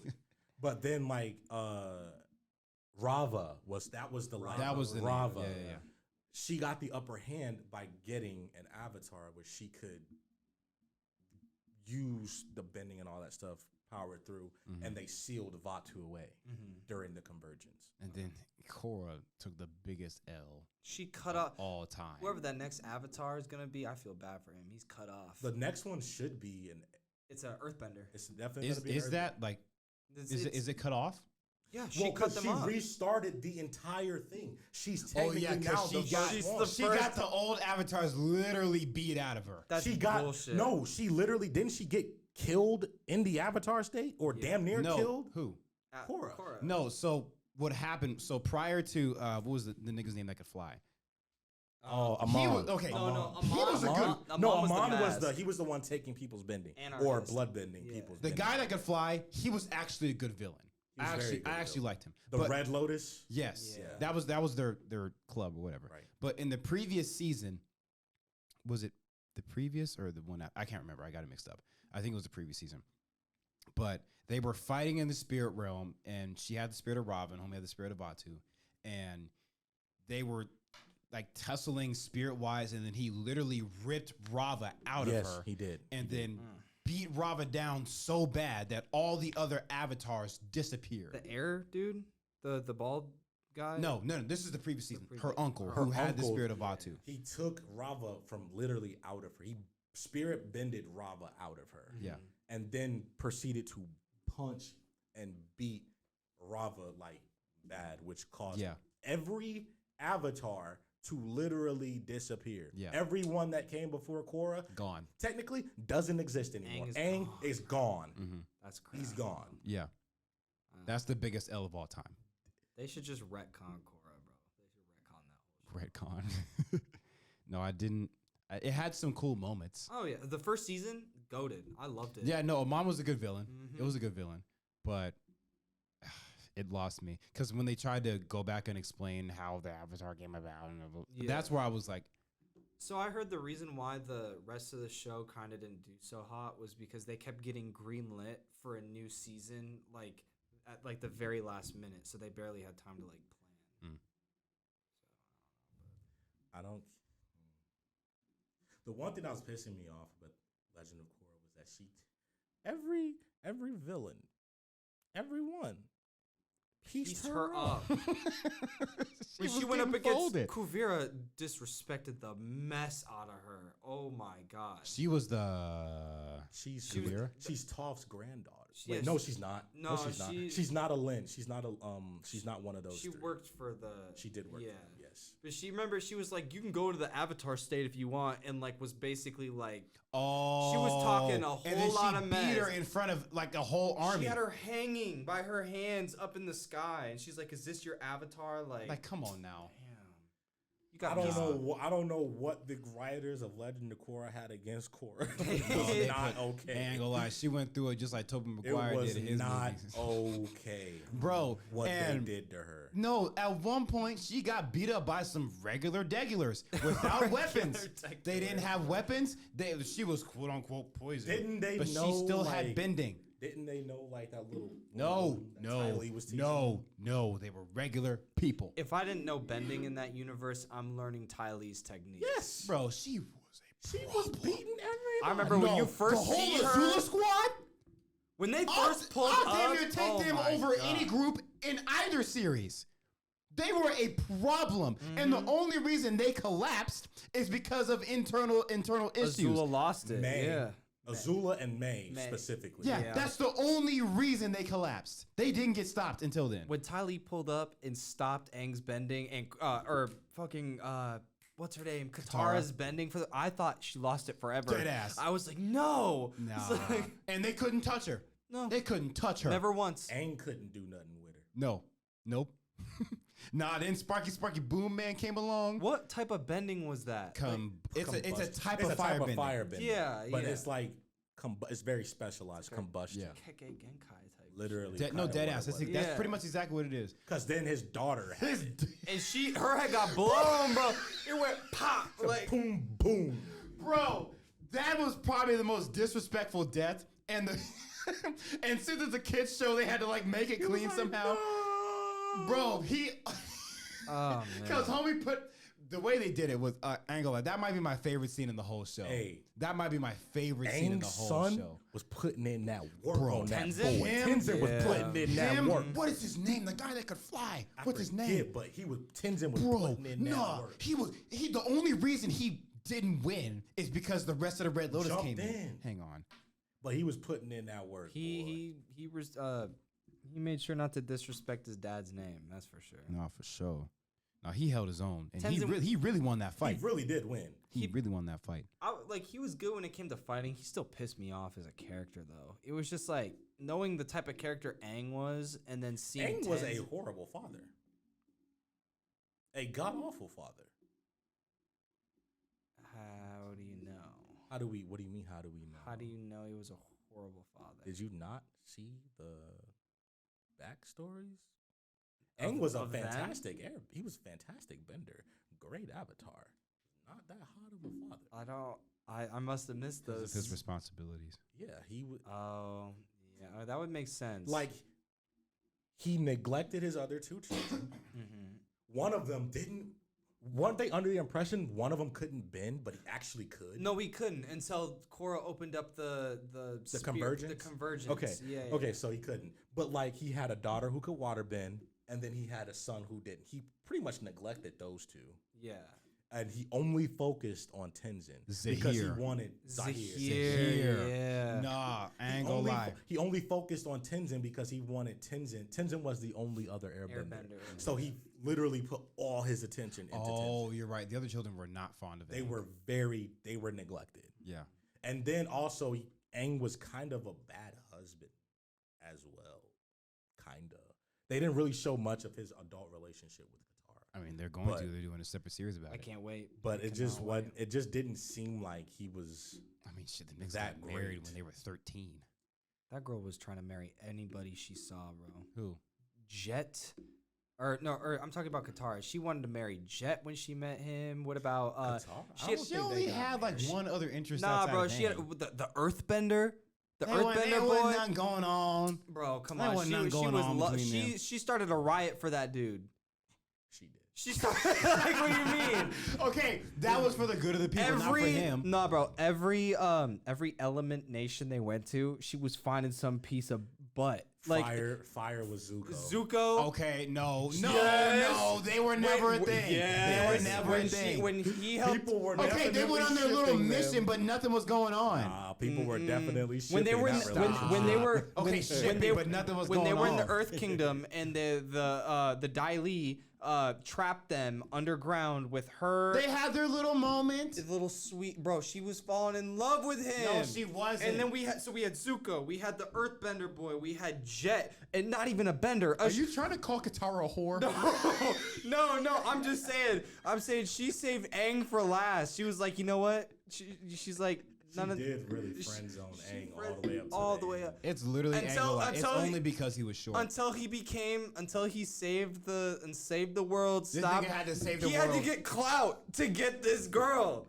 But then, like Rava was the light. That was the name. Rava. Yeah. She got the upper hand by getting an avatar where she could use the bending and all that stuff, power through, and they sealed Vatu away during the convergence. And then Korra took the biggest L she cut of off. all time. Whoever that next Avatar is gonna be, I feel bad for him. He's cut off. The next one should be It's a Earthbender. It's definitely Is gonna be an that like is it cut off? Yeah, she Well, cut because them she off. restarted the entire thing. She's technically now the she got first she's one. the she first- got the old avatars literally beat out of her. That's She got bullshit. no. She literally didn't. She get killed in the Avatar state, or damn near No, killed. who? Korra. No. So what happened? So prior to what was the nigga's name that could fly? Oh, He Amon. was okay. No, He Amon- was a Amon? good. No, Amon was the Amon was best. he was the one taking people's bending or Anarchist. blood bending Yeah. people's. The bending. guy that could fly, he was actually a good villain. He was very good I actually villain. liked him. the But- Red Lotus. Yes, Yeah. that was their club or whatever. Right. But in the previous season, was it the previous or the one? I can't remember. I got it mixed up. I think it was the previous season. But they were fighting in the spirit realm, and she had the spirit of Ra, and homie had the spirit of Vatu, and they were like tussling spirit wise, and then he literally ripped Rava out Yes, of her, he did. and then beat Rava down so bad that all the other avatars disappeared. The air dude, the bald guy? No. This is the previous season. Her previous- uncle, Her who had the uncle, spirit of Vatu. He took Rava from literally out of her. He spirit bended Rava out of her. Yeah. And then proceeded to punch and beat Rava like bad, which caused Yeah. every avatar to literally disappear. Yeah. Everyone that came before Korra Gone. technically doesn't exist anymore. Aang Aang is gone. Mm-hmm. That's crazy. He's gone. Yeah. That's the biggest L of all time. They should just retcon Korra, bro. They should retcon that whole Retcon. No, I didn't. It had some cool moments. Oh yeah, the first season, goated. I loved it. Yeah, no, Amon was a good villain. Mhm. It was a good villain, but it lost me because when they tried to go back and explain how the Avatar came about, Yeah. that's where I was like, So I heard the reason why the rest of the show kind of didn't do so hot was because they kept getting greenlit for a new season, like at like the very last minute, so they barely had time to like plan. I don't. The one thing that was pissing me off about Legend of Korra was that every villain, everyone, pieced her up. When she went up against Kuvira, disrespected the mess out of her. Oh my god. She was the She's Kuvira? she's Toph's granddaughter. Yeah, Wait, no, she's not. No, she's not. she- She's not a Lin. She's not a She's not one of those. She three. worked for the. She did work. Yeah. For them, yes. But she was like, you can go to the Avatar state if you want, and like was basically like, Oh, She was talking a and then whole lot she of beat her mess. in front of like a whole army. she had her hanging by her hands up in the sky, and she's like, "Is this your avatar?" Like, come on now. damn, you got. I don't me. know. I don't know what the writers of Legend of Korra had against Korra. It was not okay. I ain't gonna lie, she went through it just like Tobey It Maguire was did in his not movies. okay, Bro, what and they did to her. no, at one point she got beat up by some regular degulars without weapons. They didn't have weapons. She was quote unquote poisoned. Didn't they But know, she still had like, bending. Didn't they know like that little? No, that Ty Lee was teaching them? no. They were regular people. If I didn't know bending in that universe, I'm learning Ty Lee's technique. Yes, Bro, she was a she was beating everybody. I remember when you first the whole see Azula her. squad. When they first pulled I'll up, damn near take oh them my over God. any group in either series. They were a problem, and the only reason they collapsed is because of internal issues. Azula lost it. May. Yeah. Azula and May, May. specifically. Yeah, Yeah. that's the only reason they collapsed. They didn't get stopped until then. When Ty Lee pulled up and stopped Aang's bending and what's her name? Katara's bending I thought she lost it forever. Dead ass. I was like, no. It's Nah. like, And they couldn't touch her. no. They couldn't touch her. Never once. Aang couldn't do nothing with her. No. Nope. Nah, then Sparky Boom Man came along. What type of bending was that? It's a Combust- type it's of a type firebending. of firebending. Yeah, but yeah. it's like it's very specialized combustion. Yeah. Keke Genkai type. Literally. No, dead ass. That's Yeah. pretty much exactly what it is. Because then his daughter had it. And her head got blown, bro. It went pop. Like, Boom, boom. Bro, that was probably the most disrespectful death. And the and since it's a kids show, they had to like make it clean somehow. Bro, oh, man. because homie put the way they did it was angle. That might be my favorite scene in the whole show. Hey. That might be my favorite scene in the Aang's whole son show. was putting in that work Bro, on that Tenzin? boy. Him? Tenzin was Yeah. putting in that Him, work. what is his name? The guy that could fly. I What's his forget, name? But Tenzin was Bro, putting in that nah. work. He the only reason he didn't win is because the rest of the Red Lotus Jumped came in. in. Hang on. But he was putting in that work. boy. he made sure not to disrespect his dad's name. That's for sure. No, for sure. No, he held his own, and Tenzin- he really won that He fight. really did win. He really won that fight. He was good when it came to fighting. He still pissed me off as a character, though. It was just like knowing the type of character Aang was, and then seeing Aang was a Tenzin- horrible father. A god awful father. How do you know? What do you mean, how do we know? How do you know he was a horrible father? Did you not see the backstories? Of- Aang was a of them? fantastic he was a fantastic bender. Great avatar. Not that hot of a father. I must have missed Because those. of his responsibilities. Yeah, he would Oh, yeah, that would make sense. like he neglected his other two children. Mhm. One of them didn't. Weren't they under the impression one of them couldn't bend, but he actually could? No, we couldn't until Korra opened up the convergence? The convergence. Okay. Yeah. Okay, so he couldn't. But like he had a daughter who could water bend, and then he had a son who didn't. He pretty much neglected those two. Yeah. And he only focused on Tenzin because he Zahir. wanted Zahir. Zahir, yeah. Nah, I ain't gonna lie. He only focused on Tenzin because he wanted Tenzin. Tenzin was the only other airbender. So he literally put all his attention into Tenzin. Oh, you're right. The other children were not fond of it. They were neglected. Yeah. And then also, Aang was kind of a bad husband as well. Kinda. They didn't really show much of his adult relationship with Katara. I mean, they're going to. They're doing a separate series about I it. can't wait. But it just wasn't. It just didn't seem like he was. I mean, shit, the niggas that got married great. when they were 13. That girl was trying to marry anybody she saw, bro. Who? Jet. Or I'm talking about Katara. She wanted to marry Jet when she met him. What about Katara? She only had like one other interest. Nah, outside bro. of She had Aang. the Earthbender. The There wasn't Earthbender boy. nothing going on. Bro, come There on. wasn't She nothing was going on between them. she started a riot for that dude. She did. She started like, what do you mean? Okay, that was for the good of the people, not for him. Nah, bro. Every element nation they went to, she was finding some piece of butt. Like Fire was Zuko. Zuko. Okay, no, Yes. they were never a thing. They were never a thing. When he helped, People were Okay, they went on their little shipping mission, them. but nothing was going on. People were definitely shipping when they were in, that when they were Okay, when shipping, they, but nothing was when going they were in the on. Earth Kingdom and the Dai Li trapped them underground with her. They had their little moment. His little sweet bro. She was falling in love with him. No, she wasn't. And then we had Zuko, we had the Earthbender boy, we had Jet, and not even a bender. Are you trying to call Katara a whore? No. I'm just saying. I'm saying she saved Aang for last. She was like, you know what? She's like, She did really friend zone Aang all the way up. It's literally it's only because he was short. Until he saved the world. This Stop. nigga had to save the he world. had to get clout to get this girl.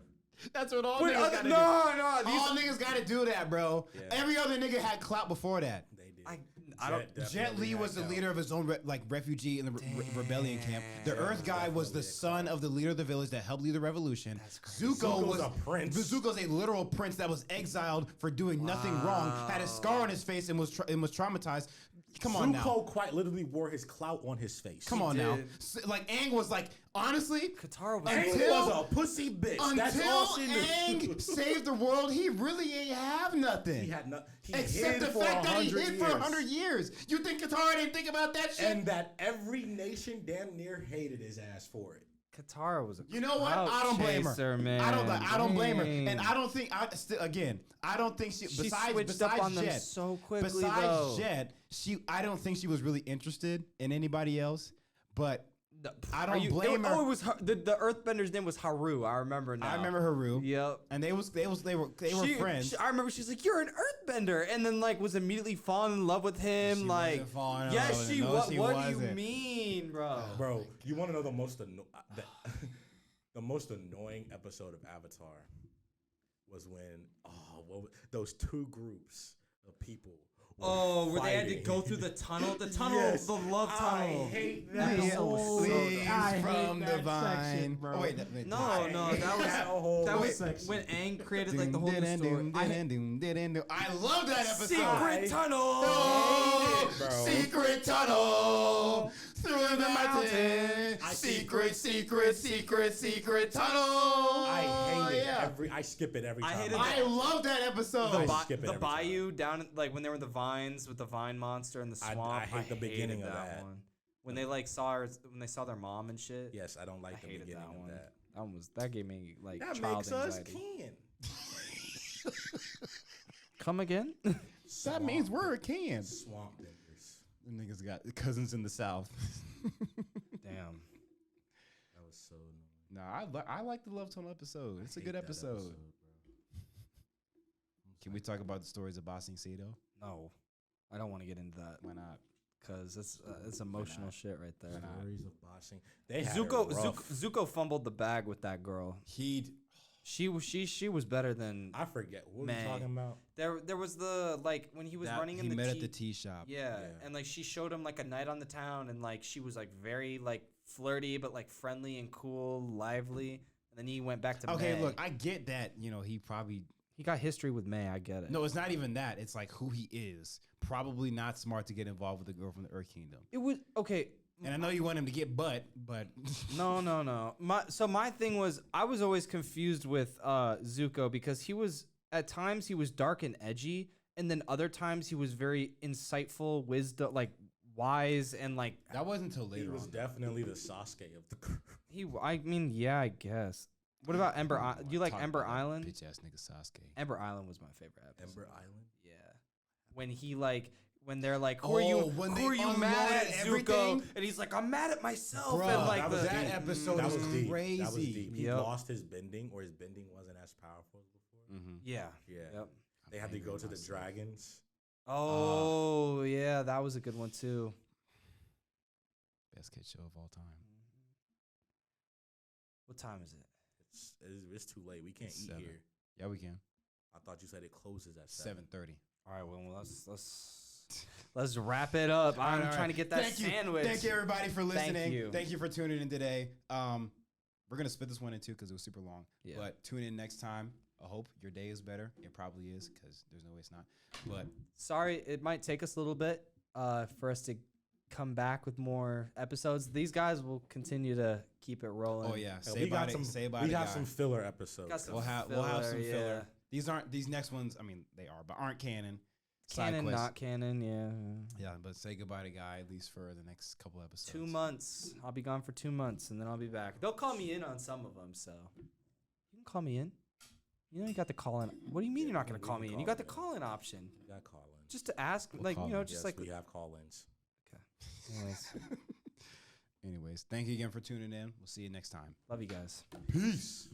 That's what all Wait, niggas got to do. no. All niggas got to do that, bro. Yeah. Every other nigga had clout before that. They did. I don't. Jet Li was the leader of his own refugee in the rebellion camp. The Earth guy was the son of the leader of the village that helped lead the revolution. Zuko was a prince. Zuko's a literal prince that was exiled for doing nothing wrong. Had a scar on his face and was traumatized. Come on now. Zuko quite literally wore his clout on his face. Come on now. did. Like Aang was like, honestly, Katara was. Aang Until- was a pussy bitch. That's until all she knew. Aang saved the world, he really ain't have nothing. He had nothing. Except the fact that he hid for 100 years. You think Katara didn't think about that shit? And that every nation damn near hated his ass for it. Katara was a. You know what? clout I don't blame her. chaser, man. I don't blame her, Dang. and I don't think. I don't think she. She Besides switched up on them Jet, so quickly, besides though. Jet, I don't think she was really interested in anybody else. But I don't blame her. Oh, it was the Earthbender's name was Haru. I remember now. I remember Haru. Yep. And they were friends. I remember she's like, "You're an Earthbender," and then like was immediately falling in love with him. She like, wasn't falling in yes, love with she him. No, was. she What do wasn't. you mean, bro? Bro, you want to know the most the most annoying episode of Avatar was when those two groups of people. Oh, where they had to fighting. go through the tunnel, Yes. the love tunnel. I hate that Leaves whole from the that section, vine. bro. Oh, wait, No, I that was hate whole that was section. when Aang created like the whole new story. I love that episode. Secret tunnel. Oh, Bro. secret tunnel through the mountain. I Secret tunnel. I hate it. Yeah. I skip it every I time. hated I love that episode. I skip it the every bayou down like when they were in the vines with the vine monster in the I swamp. hate the beginning hated of that. one. When they like when they saw their mom and shit. Yes, I don't like the hated beginning that of one. that. That gave me like That child makes us anxiety. kin. Come again? That means we're a can. Swamp diggers. The niggas got cousins in the south. Damn. That was so annoying. Nah, I like the Love Tunnel episode. It's a good episode. Bro. Can we talk about the stories of Ba Sing Se though? No, I don't want to get into that. Why not? Because it's emotional shit right there. Stories of boxing. They had Zuko, it rough. Zuko fumbled the bag with that girl. She was better than. I forget what Man. we talking about. There was the like when he was running in he the met tea, at the tea shop. yeah, Yeah. and like she showed him like a night on the town, and like she was like very like flirty, but like friendly and cool, lively. And then he went back to Okay, May. look, I get that. You know, he got history with May. I get it. no, it's not even that. It's like who he is. Probably not smart to get involved with a girl from the Earth Kingdom. It was okay. And I know you want him to get butt, but No. My thing was I was always confused with Zuko because he was at times he was dark and edgy, and then other times he was very insightful, wisdom, like wise, and like that wasn't until He later was on. definitely the Sasuke of the group. I mean, yeah, I guess. What about Ember? Do you like Talk Ember about that Island? Bitch ass nigga Sasuke. Ember Island was my favorite episode. Ember Island. Yeah. When he like when they're like, who are you when who are they you mad at, unloaded Zuko? everything? And he's like, I'm mad at myself. Bro, and like that was the, that deep. episode That was was deep. crazy. That was deep. He Yep. lost his bending, or his bending wasn't as powerful as before. Mm-hmm. yeah. Yeah. Yep. They had to go to the dragons. Oh yeah, that was a good one too. Best kid show of all time. What time is it? It's too late. We can't It's eat 7. here. Yeah, we can. I thought you said it closes at 7. 7:30. All right, well let's wrap it up. I'm All right. trying to get that Thank you. sandwich. Thank you, everybody, for listening. you. Thank you for tuning in today. We're gonna split this one in two because it was super long. Yeah. But tune in next time. I hope your day is better. It probably is because there's no way it's not. But Sorry, it might take us a little bit for us to come back with more episodes. These guys will continue to keep it rolling. oh yeah, Yeah, say about it. Say about we it. got guy. some filler episodes. Got some We'll have some filler, filler. These next ones. I mean, they are, but aren't canon. Side Canon, quests. not canon. Yeah. Yeah, but say goodbye to Guy at least for the next couple episodes. 2 months. I'll be gone for 2 months, and then I'll be back. They'll call me in on some of them, so you can call me in. You know, you got the call in. What do you mean you're not gonna call me in? You got the call in option, We got call-ins. just to ask, We'll like call you know, in. just Yes, like. we have call-ins. Anyways, Anyways, thank you again for tuning in. We'll see you next time. love you guys. Peace.